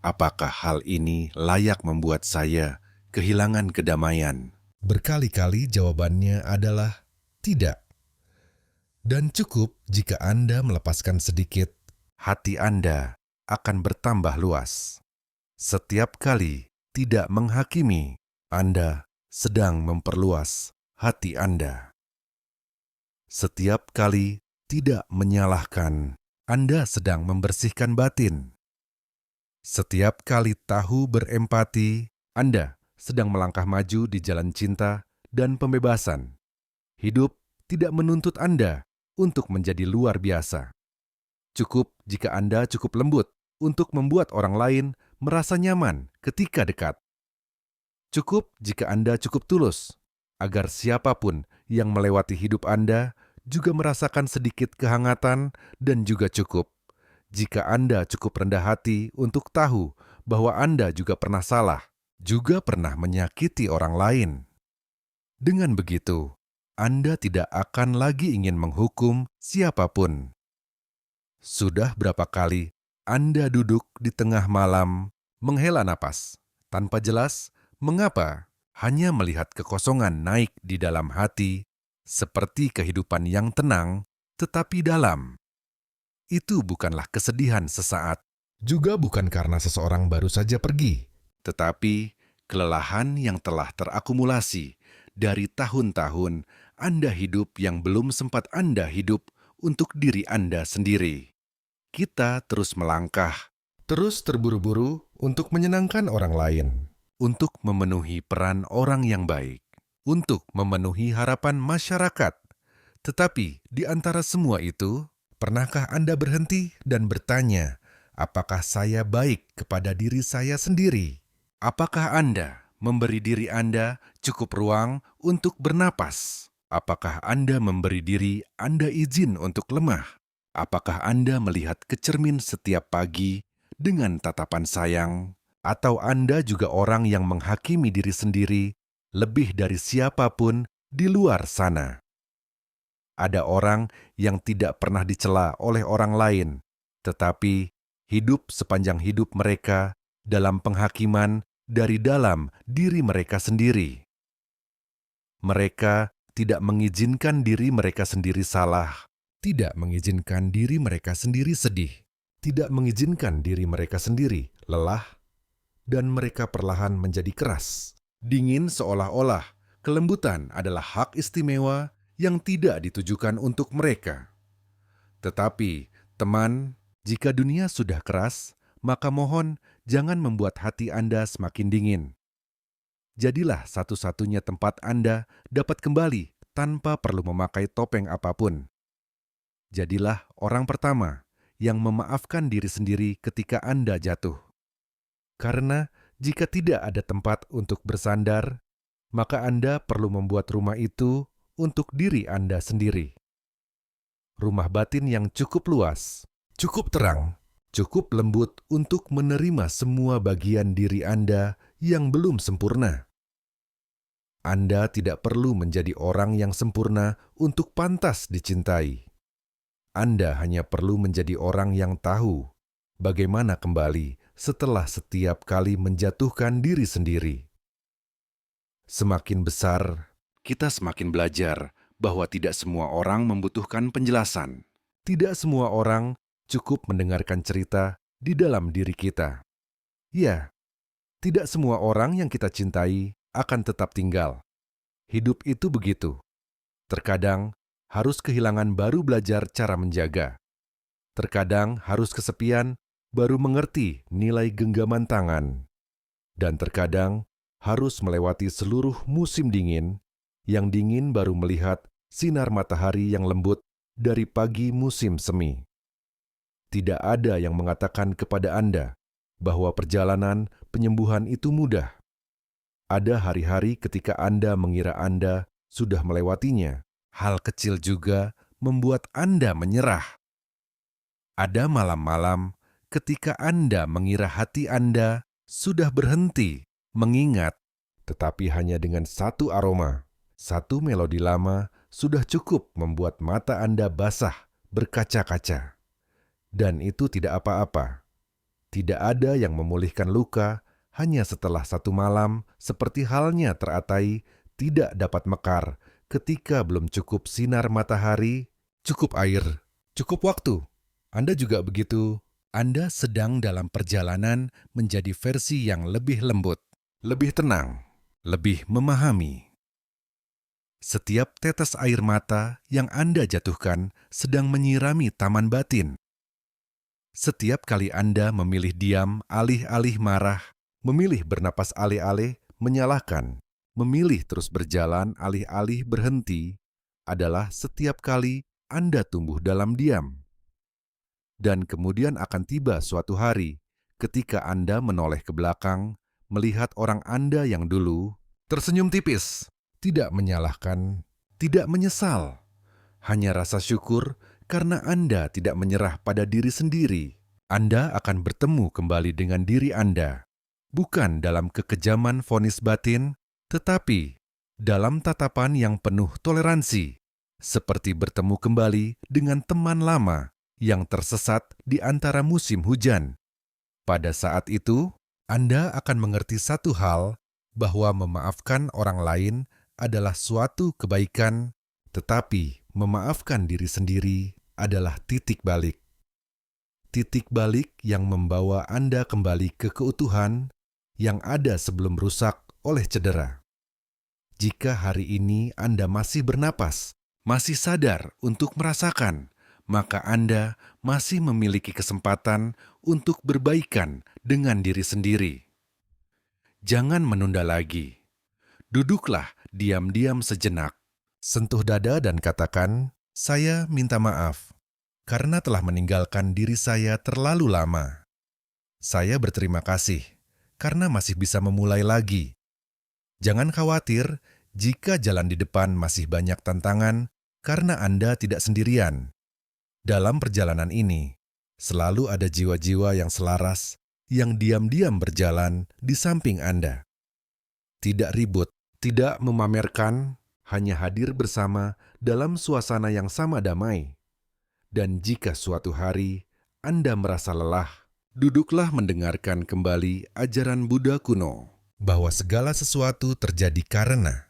apakah hal ini layak membuat saya kehilangan kedamaian? Berkali-kali jawabannya adalah tidak. Dan cukup jika Anda melepaskan sedikit, hati Anda akan bertambah luas. Setiap kali tidak menghakimi, Anda sedang memperluas hati Anda. Setiap kali tidak menyalahkan, Anda sedang membersihkan batin. Setiap kali tahu berempati, Anda sedang melangkah maju di jalan cinta dan pembebasan. Hidup tidak menuntut Anda untuk menjadi luar biasa. Cukup jika Anda cukup lembut untuk membuat orang lain merasa nyaman ketika dekat. Cukup jika Anda cukup tulus, agar siapapun yang melewati hidup Anda juga merasakan sedikit kehangatan, dan juga cukup jika Anda cukup rendah hati untuk tahu bahwa Anda juga pernah salah, juga pernah menyakiti orang lain. Dengan begitu, Anda tidak akan lagi ingin menghukum siapapun. Sudah berapa kali Anda duduk di tengah malam, menghela napas, tanpa jelas mengapa, hanya melihat kekosongan naik di dalam hati, seperti kehidupan yang tenang, tetapi dalam. Itu bukanlah kesedihan sesaat, juga bukan karena seseorang baru saja pergi, tetapi kelelahan yang telah terakumulasi dari tahun-tahun Anda hidup yang belum sempat Anda hidup untuk diri Anda sendiri. Kita terus melangkah, terus terburu-buru untuk menyenangkan orang lain, untuk memenuhi peran orang yang baik, untuk memenuhi harapan masyarakat. Tetapi di antara semua itu, pernahkah Anda berhenti dan bertanya, apakah saya baik kepada diri saya sendiri? Apakah Anda memberi diri Anda cukup ruang untuk bernapas? Apakah Anda memberi diri Anda izin untuk lemah? Apakah Anda melihat ke cermin setiap pagi dengan tatapan sayang? Atau Anda juga orang yang menghakimi diri sendiri lebih dari siapapun di luar sana? Ada orang yang tidak pernah dicela oleh orang lain, tetapi hidup sepanjang hidup mereka dalam penghakiman dari dalam diri mereka sendiri. Mereka tidak mengizinkan diri mereka sendiri salah, tidak mengizinkan diri mereka sendiri sedih, tidak mengizinkan diri mereka sendiri lelah, dan mereka perlahan menjadi keras, dingin seolah-olah kelembutan adalah hak istimewa yang tidak ditujukan untuk mereka. Tetapi, teman, jika dunia sudah keras, maka mohon jangan membuat hati Anda semakin dingin. Jadilah satu-satunya tempat Anda dapat kembali tanpa perlu memakai topeng apapun. Jadilah orang pertama yang memaafkan diri sendiri ketika Anda jatuh. Karena jika tidak ada tempat untuk bersandar, maka Anda perlu membuat rumah itu untuk diri Anda sendiri. Rumah batin yang cukup luas, cukup terang, cukup lembut untuk menerima semua bagian diri Anda yang belum sempurna. Anda tidak perlu menjadi orang yang sempurna untuk pantas dicintai. Anda hanya perlu menjadi orang yang tahu bagaimana kembali setelah setiap kali menjatuhkan diri sendiri. Semakin besar, kita semakin belajar bahwa tidak semua orang membutuhkan penjelasan. Tidak semua orang cukup mendengarkan cerita di dalam diri kita. Ya, tidak semua orang yang kita cintai akan tetap tinggal. Hidup itu begitu. Terkadang harus kehilangan baru belajar cara menjaga. Terkadang harus kesepian baru mengerti nilai genggaman tangan. Dan terkadang harus melewati seluruh musim dingin, yang dingin baru melihat sinar matahari yang lembut dari pagi musim semi. Tidak ada yang mengatakan kepada Anda bahwa perjalanan penyembuhan itu mudah. Ada hari-hari ketika Anda mengira Anda sudah melewatinya. Hal kecil juga membuat Anda menyerah. Ada malam-malam ketika Anda mengira hati Anda sudah berhenti mengingat, tetapi hanya dengan satu aroma, satu melodi lama sudah cukup membuat mata Anda basah berkaca-kaca. Dan itu tidak apa-apa. Tidak ada yang memulihkan luka hanya setelah satu malam, seperti halnya teratai tidak dapat mekar ketika belum cukup sinar matahari, cukup air, cukup waktu. Anda juga begitu. Anda sedang dalam perjalanan menjadi versi yang lebih lembut, lebih tenang, lebih memahami. Setiap tetes air mata yang Anda jatuhkan sedang menyirami taman batin. Setiap kali Anda memilih diam alih-alih marah, memilih bernapas alih-alih menyalahkan, memilih terus berjalan alih-alih berhenti, adalah setiap kali Anda tumbuh dalam diam. Dan kemudian akan tiba suatu hari ketika Anda menoleh ke belakang, melihat orang Anda yang dulu tersenyum tipis, tidak menyalahkan, tidak menyesal, hanya rasa syukur karena Anda tidak menyerah pada diri sendiri. Anda akan bertemu kembali dengan diri Anda, bukan dalam kekejaman vonis batin, tetapi dalam tatapan yang penuh toleransi, seperti bertemu kembali dengan teman lama yang tersesat di antara musim hujan. Pada saat itu, Anda akan mengerti satu hal, bahwa memaafkan orang lain adalah suatu kebaikan, tetapi memaafkan diri sendiri adalah titik balik. Titik balik yang membawa Anda kembali ke keutuhan yang ada sebelum rusak oleh cedera. Jika hari ini Anda masih bernapas, masih sadar untuk merasakan, maka Anda masih memiliki kesempatan untuk berbaikan dengan diri sendiri. Jangan menunda lagi. Duduklah diam-diam sejenak. Sentuh dada dan katakan, "Saya minta maaf karena telah meninggalkan diri saya terlalu lama. Saya berterima kasih karena masih bisa memulai lagi. Jangan khawatir jika jalan di depan masih banyak tantangan karena Anda tidak sendirian. Dalam perjalanan ini, selalu ada jiwa-jiwa yang selaras yang diam-diam berjalan di samping Anda. Tidak ribut, tidak memamerkan, hanya hadir bersama dalam suasana yang sama damai. Dan jika suatu hari Anda merasa lelah, duduklah mendengarkan kembali ajaran Buddha kuno bahwa segala sesuatu terjadi karena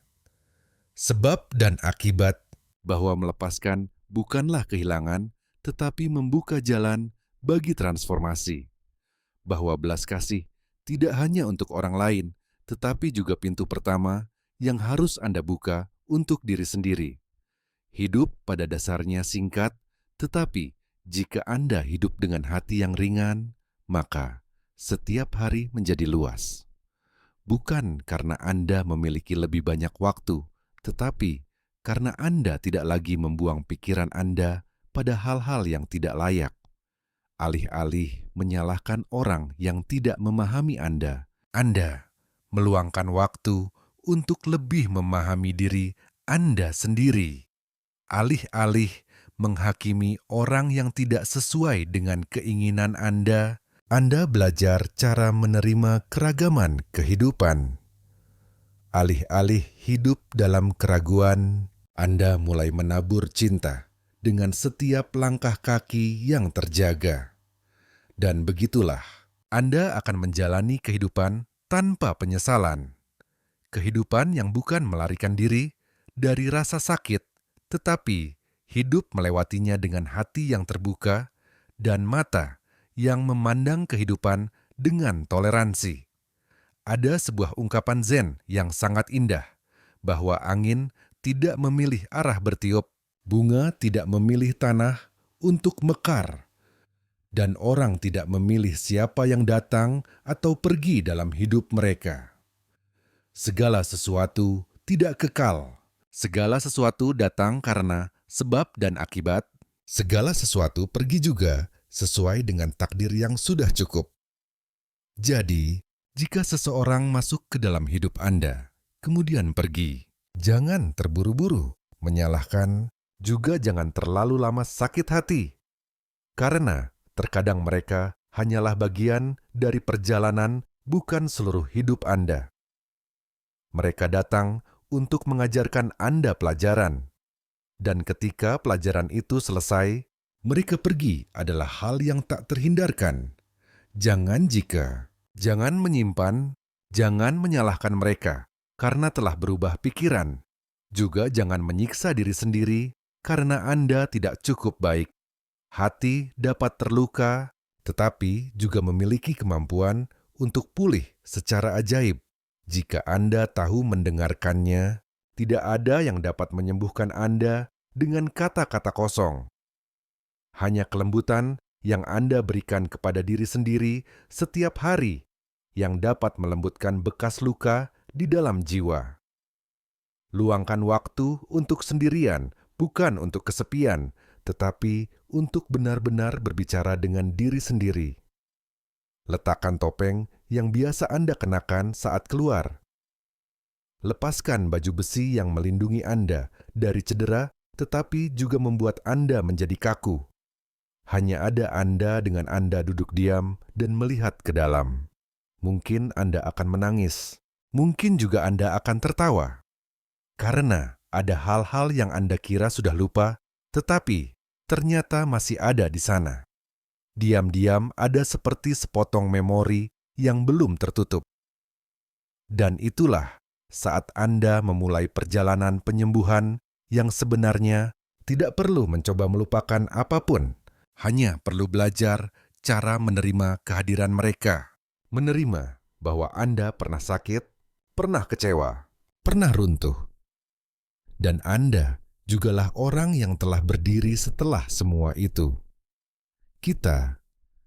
sebab dan akibat, bahwa melepaskan bukanlah kehilangan, tetapi membuka jalan bagi transformasi. Bahwa belas kasih tidak hanya untuk orang lain, tetapi juga pintu pertama yang harus Anda buka untuk diri sendiri. Hidup pada dasarnya singkat, tetapi jika Anda hidup dengan hati yang ringan, maka setiap hari menjadi luas. Bukan karena Anda memiliki lebih banyak waktu, tetapi karena Anda tidak lagi membuang pikiran Anda pada hal-hal yang tidak layak. Alih-alih menyalahkan orang yang tidak memahami Anda meluangkan waktu untuk lebih memahami diri Anda sendiri. Alih-alih menghakimi orang yang tidak sesuai dengan keinginan Anda belajar cara menerima keragaman kehidupan. Alih-alih hidup dalam keraguan, Anda mulai menabur cinta dengan setiap langkah kaki yang terjaga. Dan begitulah, Anda akan menjalani kehidupan tanpa penyesalan. Kehidupan yang bukan melarikan diri dari rasa sakit, tetapi hidup melewatinya dengan hati yang terbuka dan mata yang memandang kehidupan dengan toleransi. Ada sebuah ungkapan Zen yang sangat indah, bahwa angin tidak memilih arah bertiup, bunga tidak memilih tanah untuk mekar, dan orang tidak memilih siapa yang datang atau pergi dalam hidup mereka. Segala sesuatu tidak kekal. Segala sesuatu datang karena sebab dan akibat. Segala sesuatu pergi juga sesuai dengan takdir yang sudah cukup. Jadi, jika seseorang masuk ke dalam hidup Anda, kemudian pergi, jangan terburu-buru menyalahkan, juga jangan terlalu lama sakit hati. Karena terkadang mereka hanyalah bagian dari perjalanan, bukan seluruh hidup Anda. Mereka datang untuk mengajarkan Anda pelajaran. Dan ketika pelajaran itu selesai, mereka pergi adalah hal yang tak terhindarkan. Jangan menyimpan, jangan menyalahkan mereka karena telah berubah pikiran. Juga jangan menyiksa diri sendiri karena Anda tidak cukup baik. Hati dapat terluka, tetapi juga memiliki kemampuan untuk pulih secara ajaib. Jika Anda tahu mendengarkannya, tidak ada yang dapat menyembuhkan Anda dengan kata-kata kosong. Hanya kelembutan yang Anda berikan kepada diri sendiri setiap hari yang dapat melembutkan bekas luka di dalam jiwa. Luangkan waktu untuk sendirian, bukan untuk kesepian, tetapi untuk benar-benar berbicara dengan diri sendiri. Letakkan topeng yang biasa Anda kenakan saat keluar. Lepaskan baju besi yang melindungi Anda dari cedera, tetapi juga membuat Anda menjadi kaku. Hanya ada Anda dengan Anda duduk diam dan melihat ke dalam. Mungkin Anda akan menangis, mungkin juga Anda akan tertawa. Karena ada hal-hal yang Anda kira sudah lupa, tetapi ternyata masih ada di sana. Diam-diam ada seperti sepotong memori yang belum tertutup. Dan itulah saat Anda memulai perjalanan penyembuhan yang sebenarnya tidak perlu mencoba melupakan apapun. Hanya perlu belajar cara menerima kehadiran mereka. Menerima bahwa Anda pernah sakit, pernah kecewa, pernah runtuh. Dan Anda jugalah orang yang telah berdiri setelah semua itu. Kita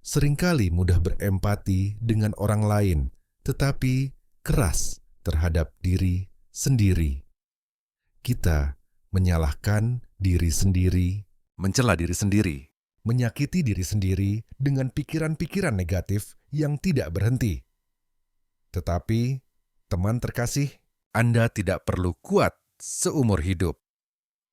seringkali mudah berempati dengan orang lain, tetapi keras terhadap diri sendiri. Kita menyalahkan diri sendiri, mencela diri sendiri, menyakiti diri sendiri dengan pikiran-pikiran negatif yang tidak berhenti. Tetapi, teman terkasih, Anda tidak perlu kuat seumur hidup.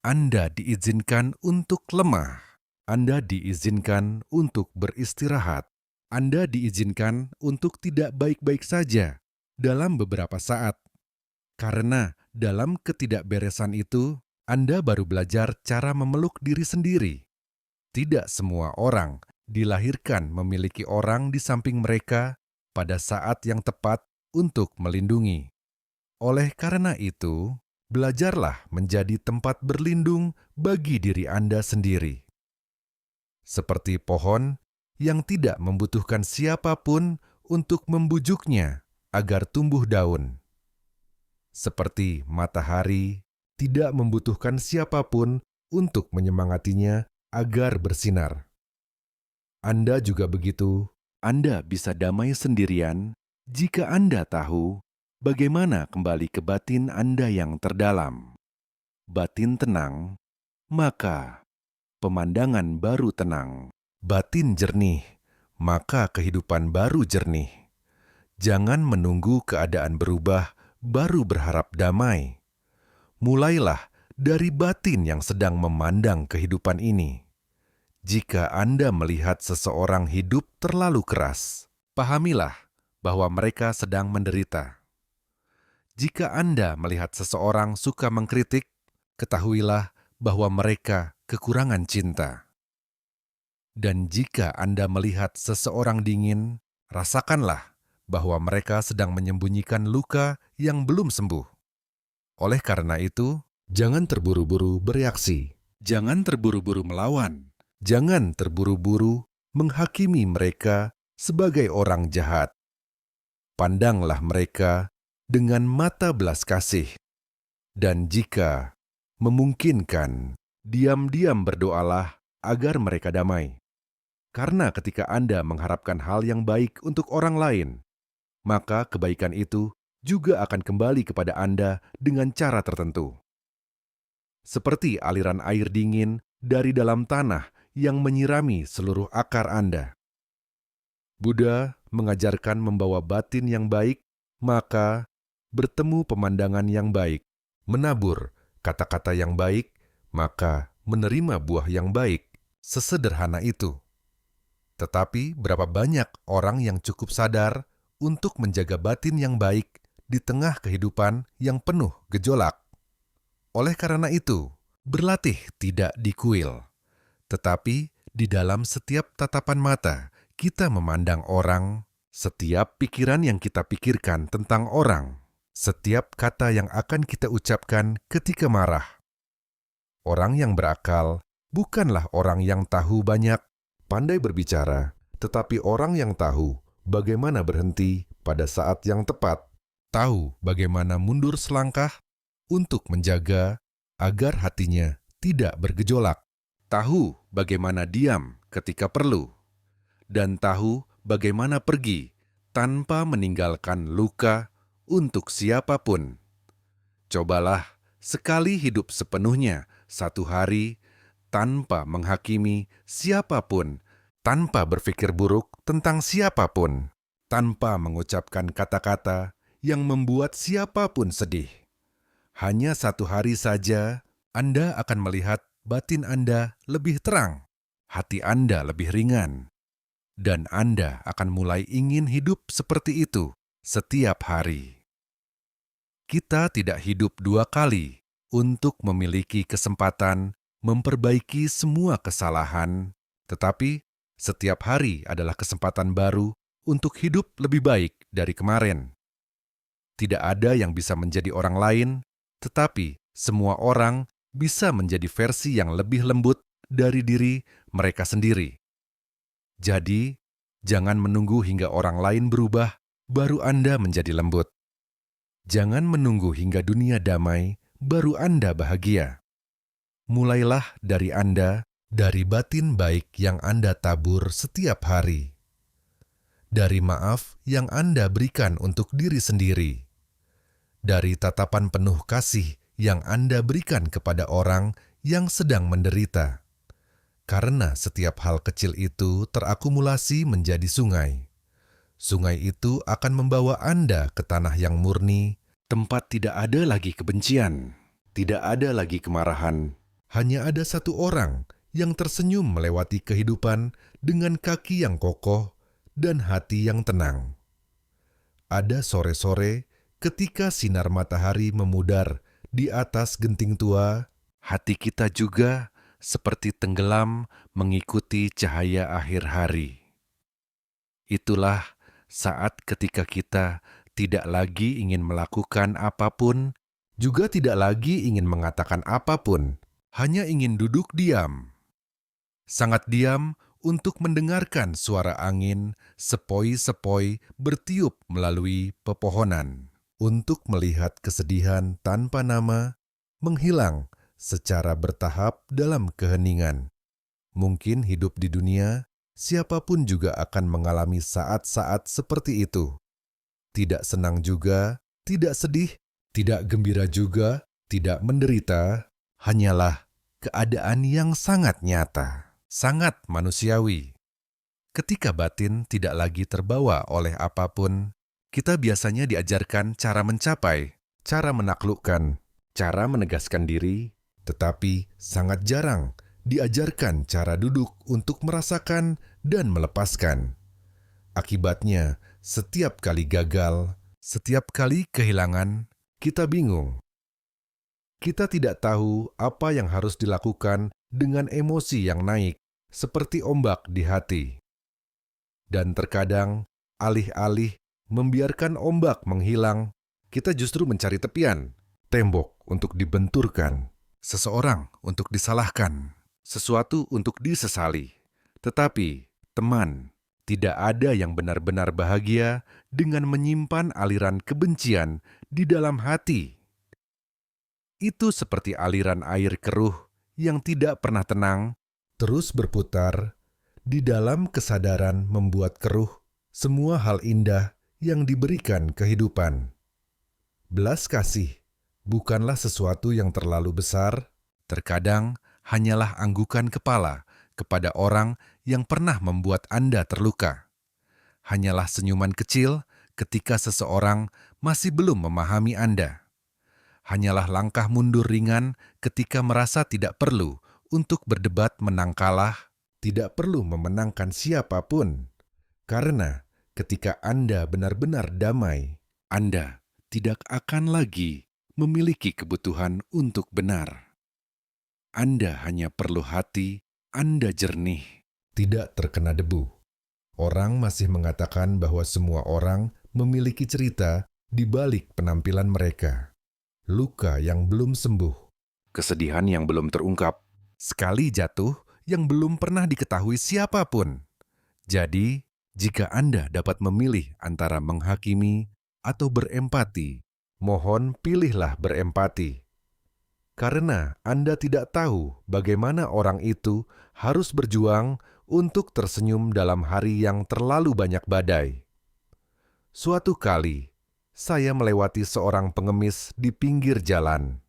Anda diizinkan untuk lemah. Anda diizinkan untuk beristirahat. Anda diizinkan untuk tidak baik-baik saja dalam beberapa saat. Karena dalam ketidakberesan itu, Anda baru belajar cara memeluk diri sendiri. Tidak semua orang dilahirkan memiliki orang di samping mereka pada saat yang tepat untuk melindungi. Oleh karena itu, belajarlah menjadi tempat berlindung bagi diri Anda sendiri. Seperti pohon yang tidak membutuhkan siapapun untuk membujuknya agar tumbuh daun. Seperti matahari tidak membutuhkan siapapun untuk menyemangatinya agar bersinar. Anda juga begitu. Anda bisa damai sendirian jika Anda tahu bagaimana kembali ke batin Anda yang terdalam. Batin tenang, maka pemandangan baru tenang. Batin jernih, maka kehidupan baru jernih. Jangan menunggu keadaan berubah baru berharap damai. Mulailah dari batin yang sedang memandang kehidupan ini. Jika Anda melihat seseorang hidup terlalu keras, pahamilah bahwa mereka sedang menderita. Jika Anda melihat seseorang suka mengkritik, ketahuilah bahwa mereka kekurangan cinta. Dan jika Anda melihat seseorang dingin, rasakanlah bahwa mereka sedang menyembunyikan luka yang belum sembuh. Oleh karena itu, jangan terburu-buru bereaksi. Jangan terburu-buru melawan. Jangan terburu-buru menghakimi mereka sebagai orang jahat. Pandanglah mereka dengan mata belas kasih. Dan jika memungkinkan, diam-diam berdoalah agar mereka damai. Karena ketika Anda mengharapkan hal yang baik untuk orang lain, maka kebaikan itu juga akan kembali kepada Anda dengan cara tertentu. Seperti aliran air dingin dari dalam tanah yang menyirami seluruh akar Anda. Buddha mengajarkan membawa batin yang baik, maka bertemu pemandangan yang baik, menabur kata-kata yang baik, maka menerima buah yang baik. Sesederhana itu. Tetapi berapa banyak orang yang cukup sadar untuk menjaga batin yang baik di tengah kehidupan yang penuh gejolak. Oleh karena itu, berlatih tidak di kuil, tetapi di dalam setiap tatapan mata kita memandang orang, setiap pikiran yang kita pikirkan tentang orang, setiap kata yang akan kita ucapkan ketika marah. Orang yang berakal bukanlah orang yang tahu banyak, pandai berbicara, tetapi orang yang tahu bagaimana berhenti pada saat yang tepat, tahu bagaimana mundur selangkah untuk menjaga agar hatinya tidak bergejolak, tahu bagaimana diam ketika perlu, dan tahu bagaimana pergi tanpa meninggalkan luka untuk siapapun. Cobalah sekali hidup sepenuhnya satu hari tanpa menghakimi siapapun, tanpa berpikir buruk tentang siapapun, tanpa mengucapkan kata-kata yang membuat siapapun sedih. Hanya satu hari saja, Anda akan melihat batin Anda lebih terang, hati Anda lebih ringan, dan Anda akan mulai ingin hidup seperti itu setiap hari. Kita tidak hidup dua kali untuk memiliki kesempatan memperbaiki semua kesalahan, tetapi setiap hari adalah kesempatan baru untuk hidup lebih baik dari kemarin. Tidak ada yang bisa menjadi orang lain, tetapi semua orang bisa menjadi versi yang lebih lembut dari diri mereka sendiri. Jadi, jangan menunggu hingga orang lain berubah, baru Anda menjadi lembut. Jangan menunggu hingga dunia damai, baru Anda bahagia. Mulailah dari Anda, dari batin baik yang Anda tabur setiap hari. Dari maaf yang Anda berikan untuk diri sendiri. Dari tatapan penuh kasih yang Anda berikan kepada orang yang sedang menderita. Karena setiap hal kecil itu terakumulasi menjadi sungai. Sungai itu akan membawa Anda ke tanah yang murni, tempat tidak ada lagi kebencian, tidak ada lagi kemarahan. Hanya ada satu orang yang tersenyum melewati kehidupan dengan kaki yang kokoh dan hati yang tenang. Ada sore-sore ketika sinar matahari memudar di atas genting tua, hati kita juga seperti tenggelam mengikuti cahaya akhir hari. Itulah saat ketika kita tidak lagi ingin melakukan apapun, juga tidak lagi ingin mengatakan apapun, hanya ingin duduk diam. Sangat diam untuk mendengarkan suara angin sepoi-sepoi bertiup melalui pepohonan, untuk melihat kesedihan tanpa nama menghilang secara bertahap dalam keheningan. Mungkin hidup di dunia, siapapun juga akan mengalami saat-saat seperti itu. Tidak senang juga, tidak sedih, tidak gembira juga, tidak menderita, hanyalah keadaan yang sangat nyata, sangat manusiawi. Ketika batin tidak lagi terbawa oleh apapun, kita biasanya diajarkan cara mencapai, cara menaklukkan, cara menegaskan diri, tetapi sangat jarang diajarkan cara duduk untuk merasakan dan melepaskan. Akibatnya, setiap kali gagal, setiap kali kehilangan, kita bingung. Kita tidak tahu apa yang harus dilakukan dengan emosi yang naik, seperti ombak di hati. Dan terkadang, alih-alih membiarkan ombak menghilang, kita justru mencari tepian, tembok untuk dibenturkan, seseorang untuk disalahkan, sesuatu untuk disesali. Tetapi, teman, tidak ada yang benar-benar bahagia dengan menyimpan aliran kebencian di dalam hati. Itu seperti aliran air keruh yang tidak pernah tenang, terus berputar, di dalam kesadaran membuat keruh semua hal indah yang diberikan kehidupan. Belas kasih bukanlah sesuatu yang terlalu besar, terkadang hanyalah anggukan kepala kepada orang yang pernah membuat Anda terluka. Hanyalah senyuman kecil ketika seseorang masih belum memahami Anda. Hanyalah langkah mundur ringan ketika merasa tidak perlu untuk berdebat menang kalah, tidak perlu memenangkan siapapun. Karena ketika Anda benar-benar damai, Anda tidak akan lagi memiliki kebutuhan untuk benar. Anda hanya perlu hati Anda jernih, tidak terkena debu. Orang masih mengatakan bahwa semua orang memiliki cerita di balik penampilan mereka. Luka yang belum sembuh, kesedihan yang belum terungkap, sekali jatuh yang belum pernah diketahui siapapun. Jadi, jika Anda dapat memilih antara menghakimi atau berempati, mohon pilihlah berempati. Karena Anda tidak tahu bagaimana orang itu harus berjuang untuk tersenyum dalam hari yang terlalu banyak badai. Suatu kali, saya melewati seorang pengemis di pinggir jalan.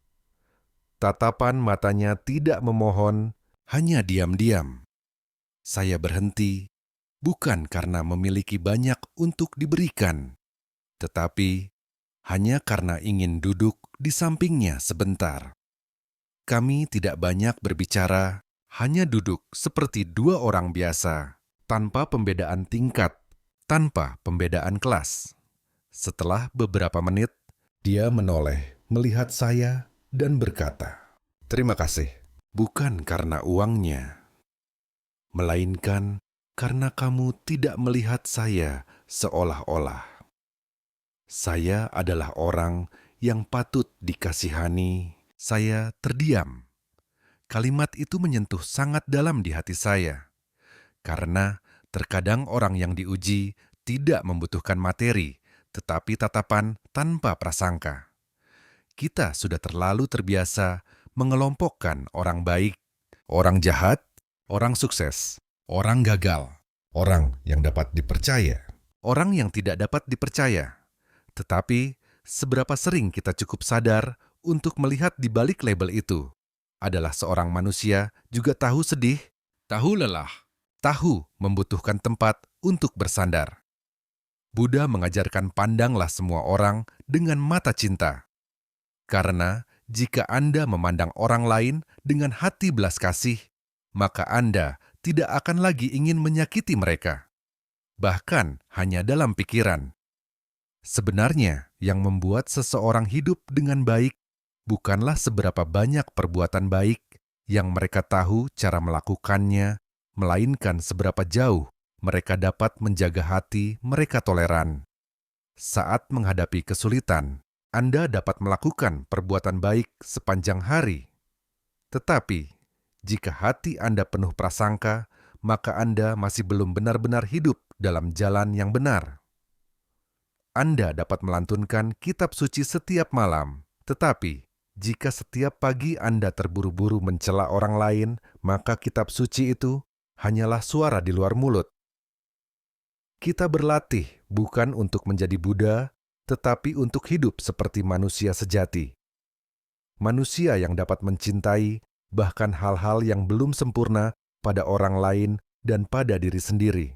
Tatapan matanya tidak memohon, hanya diam-diam. Saya berhenti, bukan karena memiliki banyak untuk diberikan, tetapi hanya karena ingin duduk di sampingnya sebentar. Kami tidak banyak berbicara, hanya duduk seperti dua orang biasa, tanpa pembedaan tingkat, tanpa pembedaan kelas. Setelah beberapa menit, dia menoleh, melihat saya, dan berkata, "Terima kasih, bukan karena uangnya, melainkan karena kamu tidak melihat saya seolah-olah. Saya adalah orang yang patut dikasihani." Saya terdiam. Kalimat itu menyentuh sangat dalam di hati saya. Karena terkadang orang yang diuji tidak membutuhkan materi, tetapi tatapan tanpa prasangka. Kita sudah terlalu terbiasa mengelompokkan orang baik, orang jahat, orang sukses, orang gagal, orang yang dapat dipercaya, orang yang tidak dapat dipercaya. Tetapi, seberapa sering kita cukup sadar untuk melihat di balik label itu adalah seorang manusia juga tahu sedih, tahu lelah, tahu membutuhkan tempat untuk bersandar. Buddha mengajarkan pandanglah semua orang dengan mata cinta. Karena jika Anda memandang orang lain dengan hati belas kasih, maka Anda tidak akan lagi ingin menyakiti mereka. Bahkan hanya dalam pikiran. Sebenarnya, yang membuat seseorang hidup dengan baik bukanlah seberapa banyak perbuatan baik yang mereka tahu cara melakukannya, melainkan seberapa jauh mereka dapat menjaga hati mereka toleran. Saat menghadapi kesulitan, Anda dapat melakukan perbuatan baik sepanjang hari. Tetapi, jika hati Anda penuh prasangka, maka Anda masih belum benar-benar hidup dalam jalan yang benar. Anda dapat melantunkan kitab suci setiap malam, tetapi jika setiap pagi Anda terburu-buru mencela orang lain, maka kitab suci itu hanyalah suara di luar mulut. Kita berlatih bukan untuk menjadi Buddha, tetapi untuk hidup seperti manusia sejati. Manusia yang dapat mencintai bahkan hal-hal yang belum sempurna pada orang lain dan pada diri sendiri.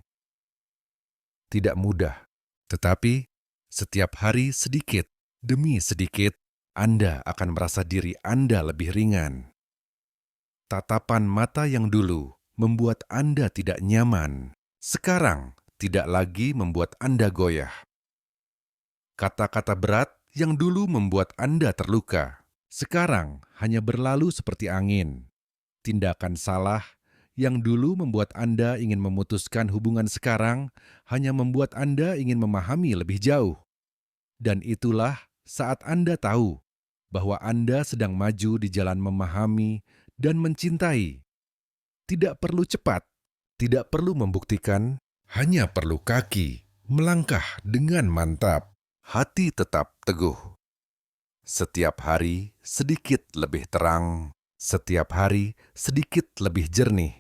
Tidak mudah, tetapi setiap hari sedikit demi sedikit, Anda akan merasa diri Anda lebih ringan. Tatapan mata yang dulu membuat Anda tidak nyaman, sekarang tidak lagi membuat Anda goyah. Kata-kata berat yang dulu membuat Anda terluka, sekarang hanya berlalu seperti angin. Tindakan salah yang dulu membuat Anda ingin memutuskan hubungan sekarang hanya membuat Anda ingin memahami lebih jauh. Dan itulah saat Anda tahu bahwa Anda sedang maju di jalan memahami dan mencintai. Tidak perlu cepat, tidak perlu membuktikan, hanya perlu kaki melangkah dengan mantap, hati tetap teguh. Setiap hari sedikit lebih terang, setiap hari sedikit lebih jernih.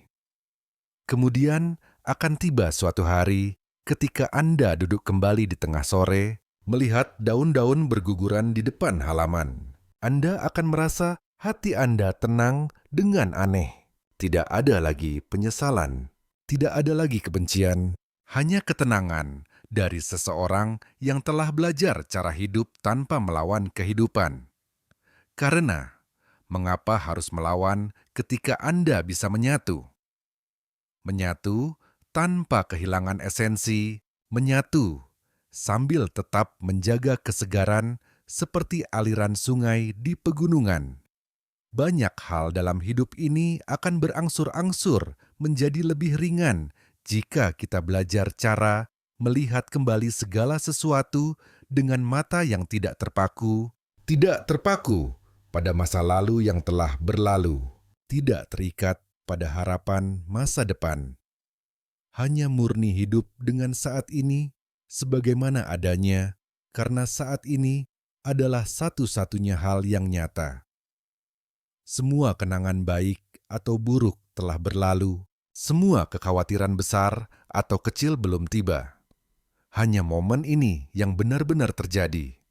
Kemudian akan tiba suatu hari ketika Anda duduk kembali di tengah sore, melihat daun-daun berguguran di depan halaman. Anda akan merasa hati Anda tenang dengan aneh. Tidak ada lagi penyesalan, tidak ada lagi kebencian, hanya ketenangan dari seseorang yang telah belajar cara hidup tanpa melawan kehidupan. Karena, mengapa harus melawan ketika Anda bisa menyatu? Menyatu tanpa kehilangan esensi, menyatu sambil tetap menjaga kesegaran seperti aliran sungai di pegunungan. Banyak hal dalam hidup ini akan berangsur-angsur menjadi lebih ringan jika kita belajar cara melihat kembali segala sesuatu dengan mata yang tidak terpaku pada masa lalu yang telah berlalu, tidak terikat pada harapan masa depan. Hanya murni hidup dengan saat ini sebagaimana adanya, karena saat ini adalah satu-satunya hal yang nyata. Semua kenangan baik atau buruk telah berlalu, semua kekhawatiran besar atau kecil belum tiba. Hanya momen ini yang benar-benar terjadi.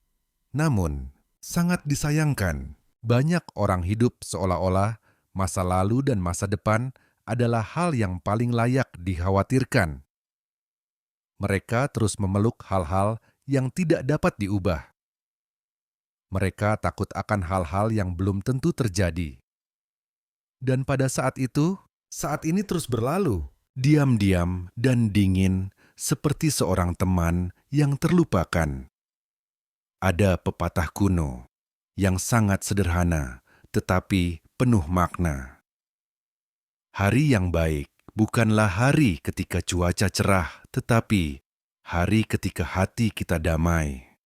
Namun, sangat disayangkan, banyak orang hidup seolah-olah masa lalu dan masa depan adalah hal yang paling layak dikhawatirkan. Mereka terus memeluk hal-hal yang tidak dapat diubah. Mereka takut akan hal-hal yang belum tentu terjadi. Dan pada saat itu, saat ini terus berlalu, diam-diam dan dingin seperti seorang teman yang terlupakan. Ada pepatah kuno yang sangat sederhana tetapi penuh makna. Hari yang baik bukanlah hari ketika cuaca cerah, tetapi hari ketika hati kita damai.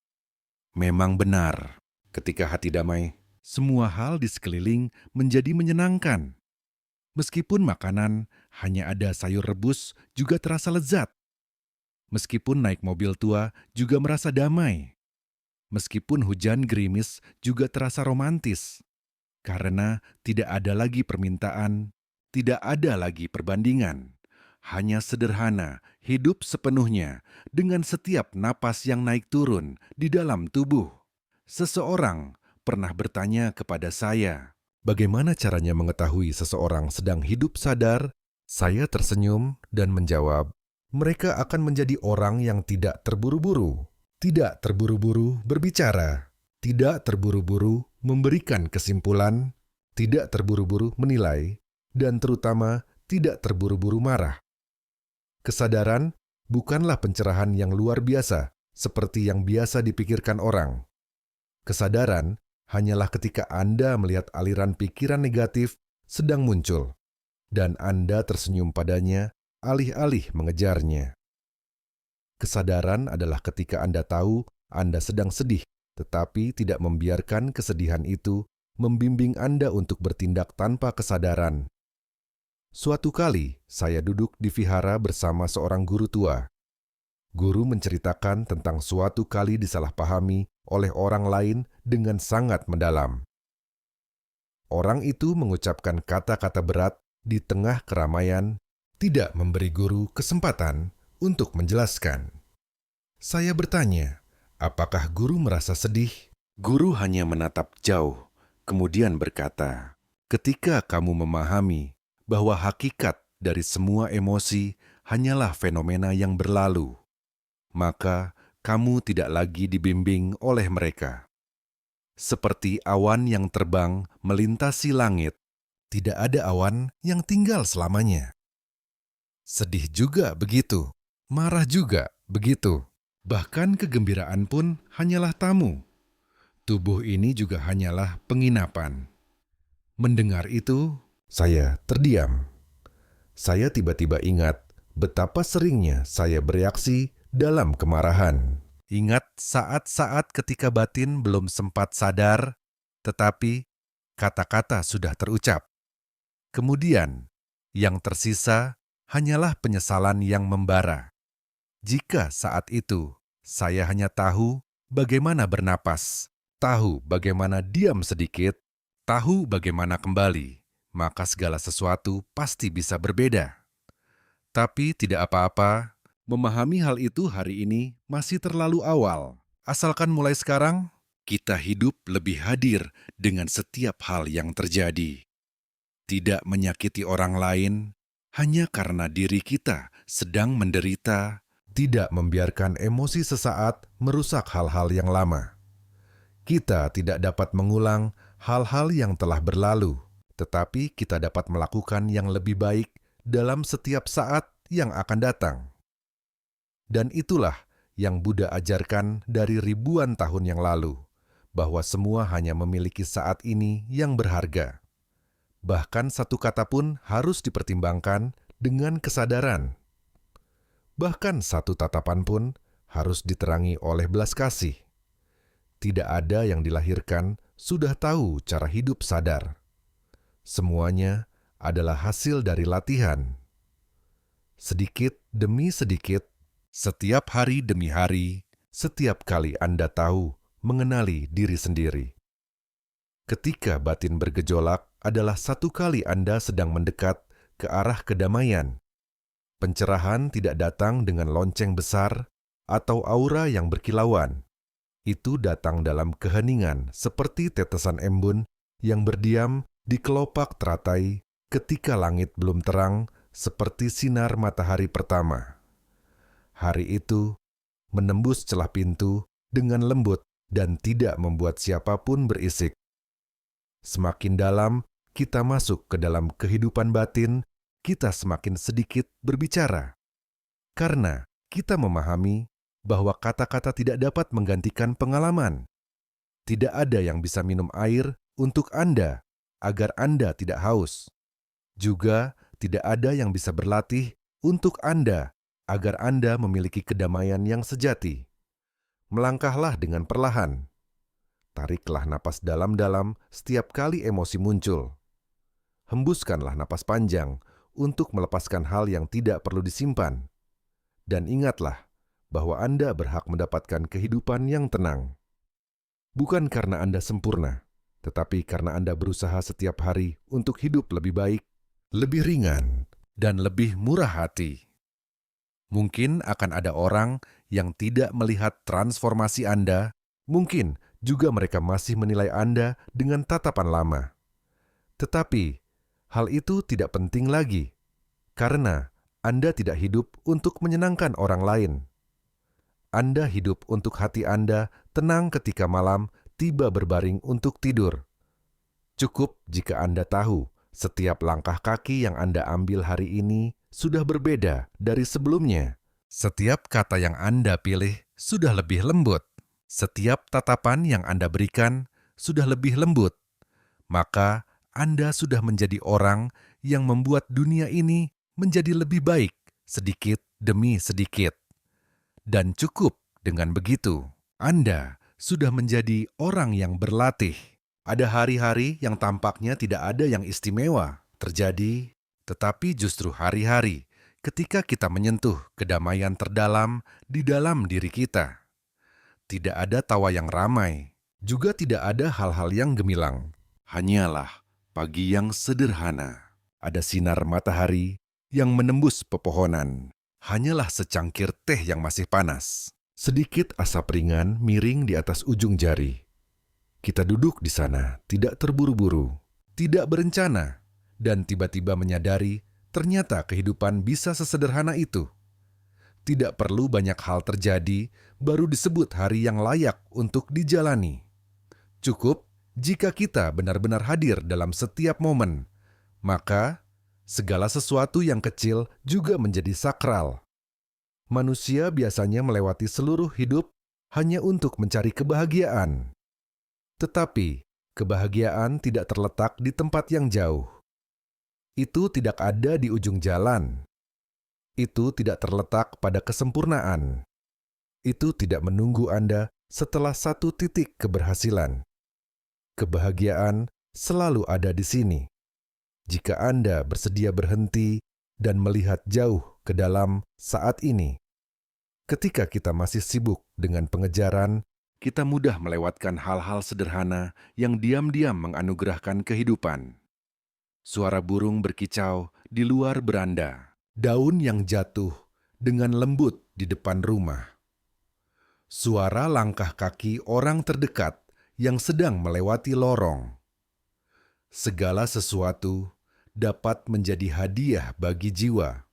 Memang benar, ketika hati damai, semua hal di sekeliling menjadi menyenangkan. Meskipun makanan hanya ada sayur rebus juga terasa lezat. Meskipun naik mobil tua juga merasa damai. Meskipun hujan gerimis juga terasa romantis. Karena tidak ada lagi permintaan, tidak ada lagi perbandingan. Hanya sederhana, hidup sepenuhnya dengan setiap napas yang naik turun di dalam tubuh. Seseorang pernah bertanya kepada saya, bagaimana caranya mengetahui seseorang sedang hidup sadar? Saya tersenyum dan menjawab, mereka akan menjadi orang yang tidak terburu-buru, tidak terburu-buru berbicara, tidak terburu-buru memberikan kesimpulan, tidak terburu-buru menilai, dan terutama tidak terburu-buru marah. Kesadaran bukanlah pencerahan yang luar biasa, seperti yang biasa dipikirkan orang. Kesadaran hanyalah ketika Anda melihat aliran pikiran negatif sedang muncul, dan Anda tersenyum padanya alih-alih mengejarnya. Kesadaran adalah ketika Anda tahu Anda sedang sedih, tetapi tidak membiarkan kesedihan itu membimbing Anda untuk bertindak tanpa kesadaran. Suatu kali, saya duduk di vihara bersama seorang guru tua. Guru menceritakan tentang suatu kali disalahpahami oleh orang lain dengan sangat mendalam. Orang itu mengucapkan kata-kata berat di tengah keramaian, tidak memberi guru kesempatan untuk menjelaskan. Saya bertanya, apakah guru merasa sedih? Guru hanya menatap jauh, kemudian berkata, ketika kamu memahami bahwa hakikat dari semua emosi hanyalah fenomena yang berlalu, maka kamu tidak lagi dibimbing oleh mereka. Seperti awan yang terbang melintasi langit, tidak ada awan yang tinggal selamanya. Sedih juga begitu, marah juga begitu. Bahkan kegembiraan pun hanyalah tamu. Tubuh ini juga hanyalah penginapan. Mendengar itu, saya terdiam. Saya tiba-tiba ingat betapa seringnya saya bereaksi dalam kemarahan. Ingat saat-saat ketika batin belum sempat sadar, tetapi kata-kata sudah terucap. Kemudian, yang tersisa hanyalah penyesalan yang membara. Jika saat itu saya hanya tahu bagaimana bernapas, tahu bagaimana diam sedikit, tahu bagaimana kembali, maka segala sesuatu pasti bisa berbeda. Tapi tidak apa-apa, memahami hal itu hari ini masih terlalu awal. Asalkan mulai sekarang, kita hidup lebih hadir dengan setiap hal yang terjadi. Tidak menyakiti orang lain hanya karena diri kita sedang menderita, tidak membiarkan emosi sesaat merusak hal-hal yang lama. Kita tidak dapat mengulang hal-hal yang telah berlalu, tetapi kita dapat melakukan yang lebih baik dalam setiap saat yang akan datang. Dan itulah yang Buddha ajarkan dari ribuan tahun yang lalu, bahwa semua hanya memiliki saat ini yang berharga. Bahkan satu kata pun harus dipertimbangkan dengan kesadaran. Bahkan satu tatapan pun harus diterangi oleh belas kasih. Tidak ada yang dilahirkan sudah tahu cara hidup sadar. Semuanya adalah hasil dari latihan. Sedikit demi sedikit, setiap hari demi hari, setiap kali Anda tahu mengenali diri sendiri. Ketika batin bergejolak adalah satu kali Anda sedang mendekat ke arah kedamaian. Pencerahan tidak datang dengan lonceng besar atau aura yang berkilauan. Itu datang dalam keheningan seperti tetesan embun yang berdiam di kelopak teratai ketika langit belum terang seperti sinar matahari pertama. Hari itu menembus celah pintu dengan lembut dan tidak membuat siapapun berisik. Semakin dalam kita masuk ke dalam kehidupan batin, kita semakin sedikit berbicara. Karena kita memahami bahwa kata-kata tidak dapat menggantikan pengalaman. Tidak ada yang bisa minum air untuk Anda agar Anda tidak haus. Juga tidak ada yang bisa berlatih untuk Anda agar Anda memiliki kedamaian yang sejati. Melangkahlah dengan perlahan. Tariklah napas dalam-dalam setiap kali emosi muncul. Hembuskanlah napas panjang untuk melepaskan hal yang tidak perlu disimpan. Dan ingatlah bahwa Anda berhak mendapatkan kehidupan yang tenang. Bukan karena Anda sempurna, tetapi karena Anda berusaha setiap hari untuk hidup lebih baik, lebih ringan, dan lebih murah hati. Mungkin akan ada orang yang tidak melihat transformasi Anda, mungkin juga mereka masih menilai Anda dengan tatapan lama. Tetapi, hal itu tidak penting lagi, karena Anda tidak hidup untuk menyenangkan orang lain. Anda hidup untuk hati Anda tenang ketika malam tiba berbaring untuk tidur. Cukup jika Anda tahu setiap langkah kaki yang Anda ambil hari ini sudah berbeda dari sebelumnya. Setiap kata yang Anda pilih sudah lebih lembut. Setiap tatapan yang Anda berikan sudah lebih lembut. Maka Anda sudah menjadi orang yang membuat dunia ini menjadi lebih baik sedikit demi sedikit. Dan cukup dengan begitu, Anda sudah menjadi orang yang berlatih. Ada hari-hari yang tampaknya tidak ada yang istimewa terjadi, tetapi justru hari-hari ketika kita menyentuh kedamaian terdalam di dalam diri kita. Tidak ada tawa yang ramai, juga tidak ada hal-hal yang gemilang. Hanyalah pagi yang sederhana. Ada sinar matahari yang menembus pepohonan. Hanyalah secangkir teh yang masih panas. Sedikit asap ringan miring di atas ujung jari. Kita duduk di sana, tidak terburu-buru, tidak berencana, dan tiba-tiba menyadari ternyata kehidupan bisa sesederhana itu. Tidak perlu banyak hal terjadi, baru disebut hari yang layak untuk dijalani. Cukup jika kita benar-benar hadir dalam setiap momen, maka segala sesuatu yang kecil juga menjadi sakral. Manusia biasanya melewati seluruh hidup hanya untuk mencari kebahagiaan. Tetapi, kebahagiaan tidak terletak di tempat yang jauh. Itu tidak ada di ujung jalan. Itu tidak terletak pada kesempurnaan. Itu tidak menunggu Anda setelah satu titik keberhasilan. Kebahagiaan selalu ada di sini. Jika Anda bersedia berhenti dan melihat jauh ke dalam saat ini. Ketika kita masih sibuk dengan pengejaran, kita mudah melewatkan hal-hal sederhana yang diam-diam menganugerahkan kehidupan. Suara burung berkicau di luar beranda, daun yang jatuh dengan lembut di depan rumah. Suara langkah kaki orang terdekat yang sedang melewati lorong. Segala sesuatu dapat menjadi hadiah bagi jiwa.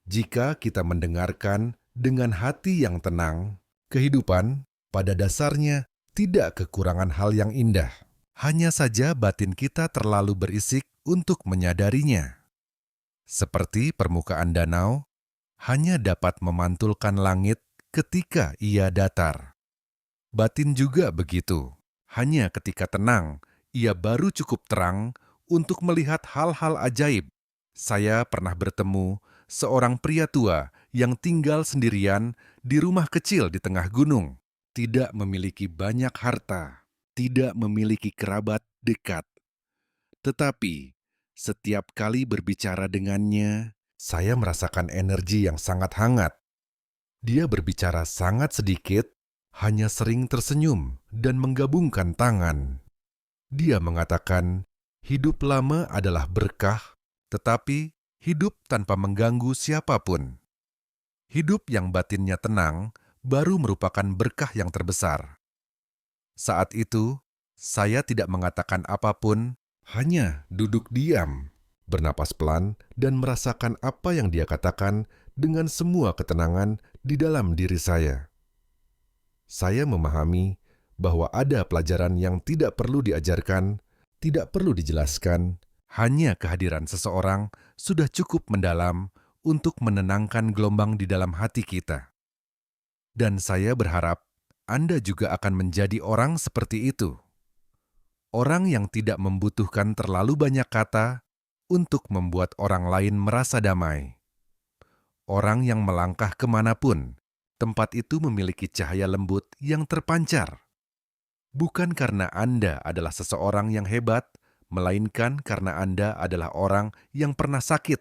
Jika kita mendengarkan dengan hati yang tenang, kehidupan pada dasarnya tidak kekurangan hal yang indah. Hanya saja batin kita terlalu berisik untuk menyadarinya. Seperti permukaan danau, hanya dapat memantulkan langit ketika ia datar. Batin juga begitu. Hanya ketika tenang, ia baru cukup terang untuk melihat hal-hal ajaib. Saya pernah bertemu seorang pria tua yang tinggal sendirian di rumah kecil di tengah gunung, tidak memiliki banyak harta, tidak memiliki kerabat dekat. Tetapi, setiap kali berbicara dengannya, saya merasakan energi yang sangat hangat. Dia berbicara sangat sedikit, hanya sering tersenyum dan menggabungkan tangan. Dia mengatakan, hidup lama adalah berkah, tetapi hidup tanpa mengganggu siapapun. Hidup yang batinnya tenang baru merupakan berkah yang terbesar. Saat itu, saya tidak mengatakan apapun, hanya duduk diam, bernapas pelan, dan merasakan apa yang dia katakan dengan semua ketenangan di dalam diri saya. Saya memahami bahwa ada pelajaran yang tidak perlu diajarkan, tidak perlu dijelaskan, hanya kehadiran seseorang sudah cukup mendalam untuk menenangkan gelombang di dalam hati kita. Dan saya berharap Anda juga akan menjadi orang seperti itu. Orang yang tidak membutuhkan terlalu banyak kata untuk membuat orang lain merasa damai. Orang yang melangkah kemanapun, tempat itu memiliki cahaya lembut yang terpancar. Bukan karena Anda adalah seseorang yang hebat, melainkan karena Anda adalah orang yang pernah sakit,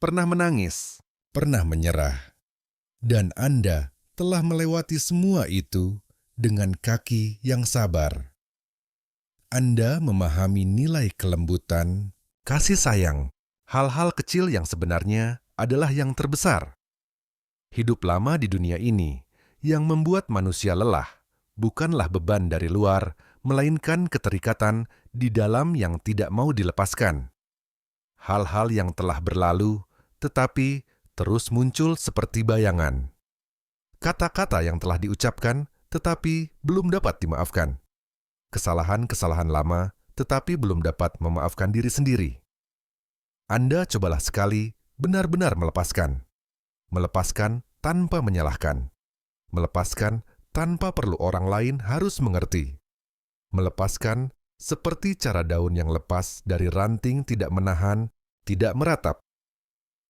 pernah menangis, pernah menyerah. Dan Anda telah melewati semua itu dengan kaki yang sabar. Anda memahami nilai kelembutan, kasih sayang, hal-hal kecil yang sebenarnya adalah yang terbesar. Hidup lama di dunia ini yang membuat manusia lelah bukanlah beban dari luar, melainkan keterikatan di dalam yang tidak mau dilepaskan. Hal-hal yang telah berlalu, tetapi terus muncul seperti bayangan. Kata-kata yang telah diucapkan, tetapi belum dapat dimaafkan. Kesalahan-kesalahan lama, tetapi belum dapat memaafkan diri sendiri. Anda cobalah sekali benar-benar melepaskan. Melepaskan tanpa menyalahkan. Melepaskan tanpa perlu orang lain harus mengerti. Melepaskan seperti cara daun yang lepas dari ranting tidak menahan, tidak meratap.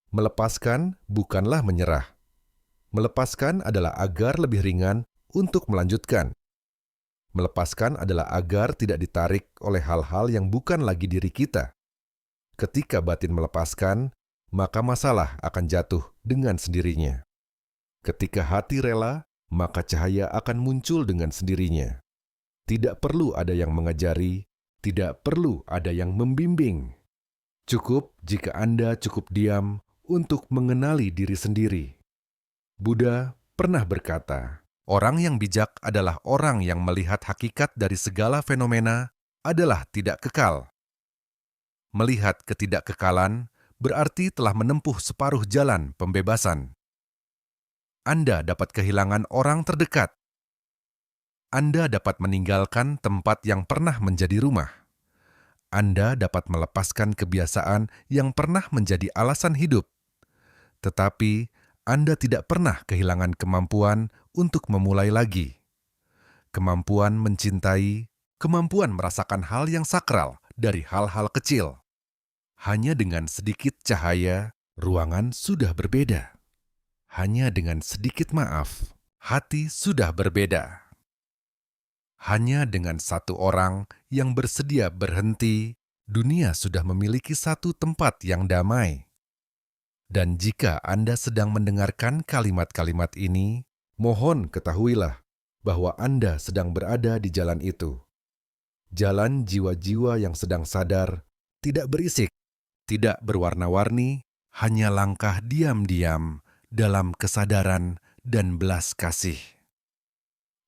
Melepaskan bukanlah menyerah. Melepaskan adalah agar lebih ringan untuk melanjutkan. Melepaskan adalah agar tidak ditarik oleh hal-hal yang bukan lagi diri kita. Ketika batin melepaskan, maka masalah akan jatuh dengan sendirinya. Ketika hati rela, maka cahaya akan muncul dengan sendirinya. Tidak perlu ada yang mengajari, tidak perlu ada yang membimbing. Cukup jika Anda cukup diam untuk mengenali diri sendiri. Buddha pernah berkata, orang yang bijak adalah orang yang melihat hakikat dari segala fenomena adalah tidak kekal. Melihat ketidakkekalan berarti telah menempuh separuh jalan pembebasan. Anda dapat kehilangan orang terdekat. Anda dapat meninggalkan tempat yang pernah menjadi rumah. Anda dapat melepaskan kebiasaan yang pernah menjadi alasan hidup. Tetapi Anda tidak pernah kehilangan kemampuan untuk memulai lagi. Kemampuan mencintai, kemampuan merasakan hal yang sakral dari hal-hal kecil. Hanya dengan sedikit cahaya, ruangan sudah berbeda. Hanya dengan sedikit maaf, hati sudah berbeda. Hanya dengan satu orang yang bersedia berhenti, dunia sudah memiliki satu tempat yang damai. Dan jika Anda sedang mendengarkan kalimat-kalimat ini, mohon ketahuilah bahwa Anda sedang berada di jalan itu. Jalan jiwa-jiwa yang sedang sadar, tidak berisik, tidak berwarna-warni, hanya langkah diam-diam dalam kesadaran dan belas kasih.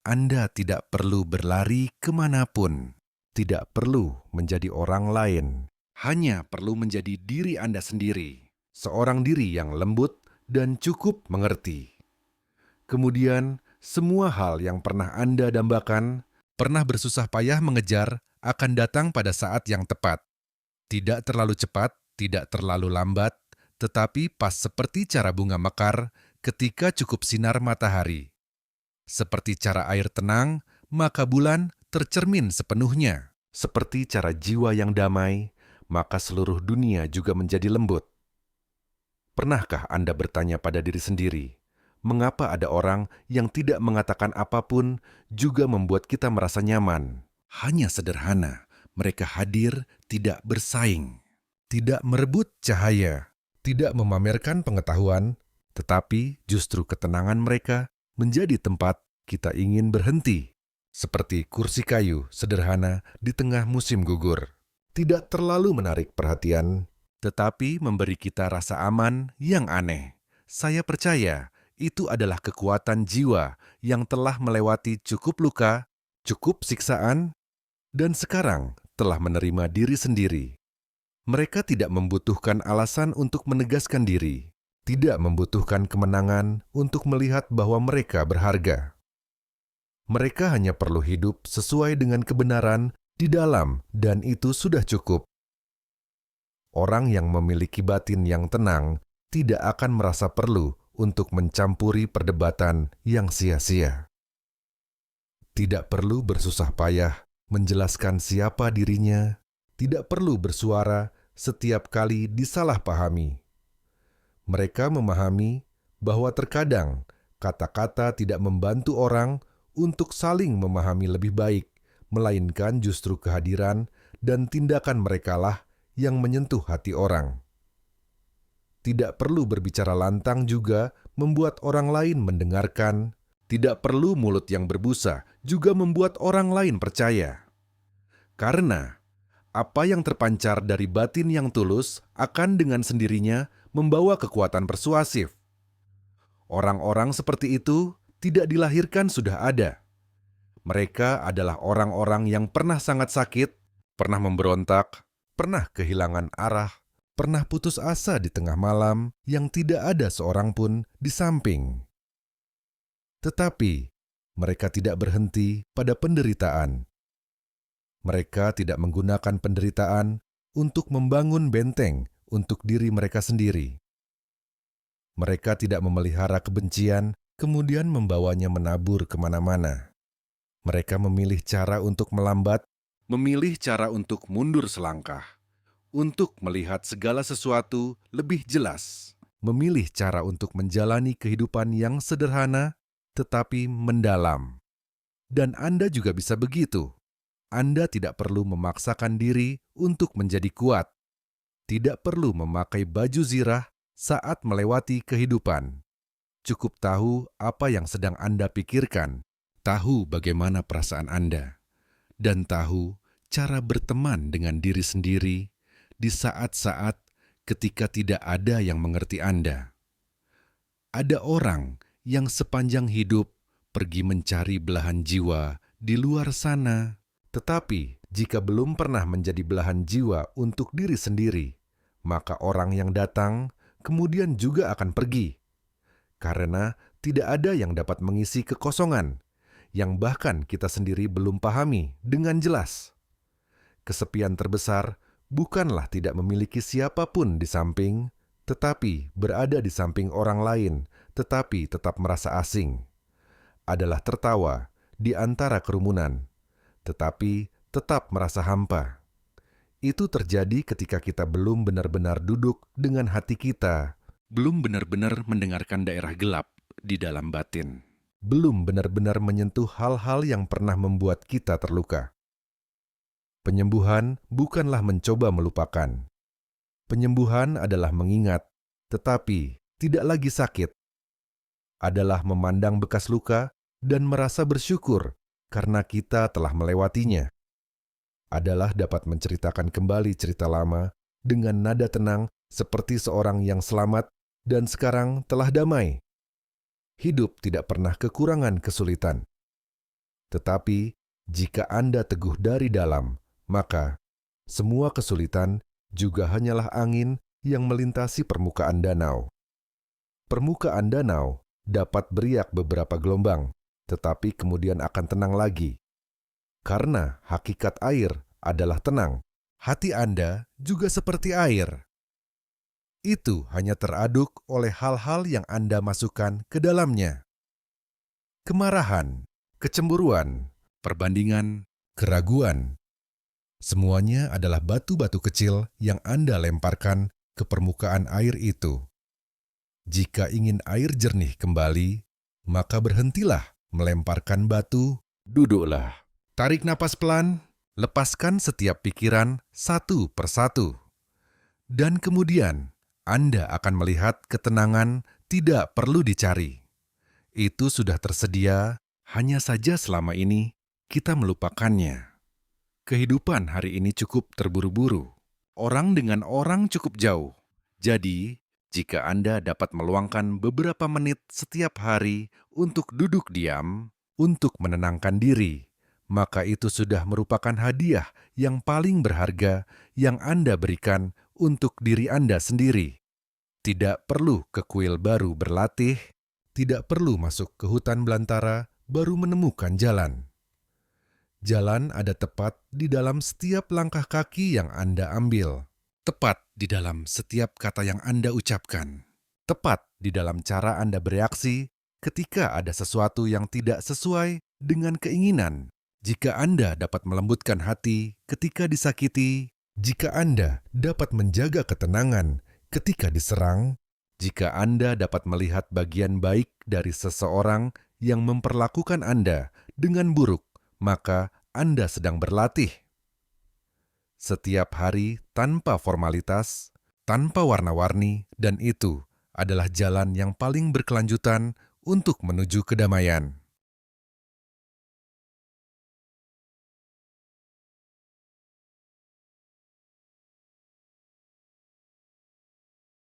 Anda tidak perlu berlari kemanapun, tidak perlu menjadi orang lain, hanya perlu menjadi diri Anda sendiri. Seorang diri yang lembut dan cukup mengerti. Kemudian, semua hal yang pernah Anda dambakan, pernah bersusah payah mengejar, akan datang pada saat yang tepat. Tidak terlalu cepat, tidak terlalu lambat, tetapi pas seperti cara bunga mekar ketika cukup sinar matahari. Seperti cara air tenang, maka bulan tercermin sepenuhnya. Seperti cara jiwa yang damai, maka seluruh dunia juga menjadi lembut. Pernahkah Anda bertanya pada diri sendiri, mengapa ada orang yang tidak mengatakan apapun juga membuat kita merasa nyaman? Hanya sederhana, mereka hadir tidak bersaing, tidak merebut cahaya, tidak memamerkan pengetahuan, tetapi justru ketenangan mereka menjadi tempat kita ingin berhenti. Seperti kursi kayu sederhana di tengah musim gugur. Tidak terlalu menarik perhatian, tetapi memberi kita rasa aman yang aneh. Saya percaya itu adalah kekuatan jiwa yang telah melewati cukup luka, cukup siksaan, dan sekarang telah menerima diri sendiri. Mereka tidak membutuhkan alasan untuk menegaskan diri, tidak membutuhkan kemenangan untuk melihat bahwa mereka berharga. Mereka hanya perlu hidup sesuai dengan kebenaran di dalam, dan itu sudah cukup. Orang yang memiliki batin yang tenang tidak akan merasa perlu untuk mencampuri perdebatan yang sia-sia. Tidak perlu bersusah payah menjelaskan siapa dirinya, tidak perlu bersuara setiap kali disalahpahami. Mereka memahami bahwa terkadang kata-kata tidak membantu orang untuk saling memahami lebih baik, melainkan justru kehadiran dan tindakan merekalah yang menyentuh hati orang. Tidak perlu berbicara lantang juga membuat orang lain mendengarkan. Tidak perlu mulut yang berbusa juga membuat orang lain percaya. Karena apa yang terpancar dari batin yang tulus akan dengan sendirinya membawa kekuatan persuasif. Orang-orang seperti itu tidak dilahirkan sudah ada. Mereka adalah orang-orang yang pernah sangat sakit, pernah memberontak, pernah kehilangan arah, pernah putus asa di tengah malam yang tidak ada seorang pun di samping. Tetapi mereka tidak berhenti pada penderitaan. Mereka tidak menggunakan penderitaan untuk membangun benteng untuk diri mereka sendiri. Mereka tidak memelihara kebencian, kemudian membawanya menabur kemana-mana. Mereka memilih cara untuk melambat, memilih cara untuk mundur selangkah, untuk melihat segala sesuatu lebih jelas, memilih cara untuk menjalani kehidupan yang sederhana tetapi mendalam. Dan Anda juga bisa begitu. Anda tidak perlu memaksakan diri untuk menjadi kuat. Tidak perlu memakai baju zirah saat melewati kehidupan. Cukup tahu apa yang sedang Anda pikirkan, tahu bagaimana perasaan Anda, dan tahu cara berteman dengan diri sendiri di saat-saat ketika tidak ada yang mengerti Anda. Ada orang yang sepanjang hidup pergi mencari belahan jiwa di luar sana. Tetapi jika belum pernah menjadi belahan jiwa untuk diri sendiri, maka orang yang datang kemudian juga akan pergi. Karena tidak ada yang dapat mengisi kekosongan, yang bahkan kita sendiri belum pahami dengan jelas. Kesepian terbesar bukanlah tidak memiliki siapapun di samping, tetapi berada di samping orang lain, tetapi tetap merasa asing. Adalah tertawa di antara kerumunan, tetapi tetap merasa hampa. Itu terjadi ketika kita belum benar-benar duduk dengan hati kita, belum benar-benar mendengarkan daerah gelap di dalam batin, belum benar-benar menyentuh hal-hal yang pernah membuat kita terluka. Penyembuhan bukanlah mencoba melupakan. Penyembuhan adalah mengingat, tetapi tidak lagi sakit. Adalah memandang bekas luka dan merasa bersyukur karena kita telah melewatinya. Adalah dapat menceritakan kembali cerita lama dengan nada tenang seperti seorang yang selamat dan sekarang telah damai. Hidup tidak pernah kekurangan kesulitan. Tetapi jika Anda teguh dari dalam, maka semua kesulitan juga hanyalah angin yang melintasi permukaan danau. Permukaan danau dapat beriak beberapa gelombang, tetapi kemudian akan tenang lagi. Karena hakikat air adalah tenang, hati Anda juga seperti air. Itu hanya teraduk oleh hal-hal yang Anda masukkan ke dalamnya. Kemarahan, kecemburuan, perbandingan, keraguan. Semuanya adalah batu-batu kecil yang Anda lemparkan ke permukaan air itu. Jika ingin air jernih kembali, maka berhentilah melemparkan batu, duduklah. Tarik napas pelan, lepaskan setiap pikiran satu persatu. Dan kemudian Anda akan melihat ketenangan tidak perlu dicari. Itu sudah tersedia, hanya saja selama ini kita melupakannya. Kehidupan hari ini cukup terburu-buru. Orang dengan orang cukup jauh. Jadi, jika Anda dapat meluangkan beberapa menit setiap hari untuk duduk diam, untuk menenangkan diri, maka itu sudah merupakan hadiah yang paling berharga yang Anda berikan untuk diri Anda sendiri. Tidak perlu ke kuil baru berlatih, tidak perlu masuk ke hutan belantara baru menemukan jalan. Jalan ada tepat di dalam setiap langkah kaki yang Anda ambil. Tepat di dalam setiap kata yang Anda ucapkan. Tepat di dalam cara Anda bereaksi ketika ada sesuatu yang tidak sesuai dengan keinginan. Jika Anda dapat melembutkan hati ketika disakiti, jika Anda dapat menjaga ketenangan ketika diserang, jika Anda dapat melihat bagian baik dari seseorang yang memperlakukan Anda dengan buruk, maka Anda sedang berlatih. Setiap hari tanpa formalitas, tanpa warna-warni, dan itu adalah jalan yang paling berkelanjutan untuk menuju kedamaian.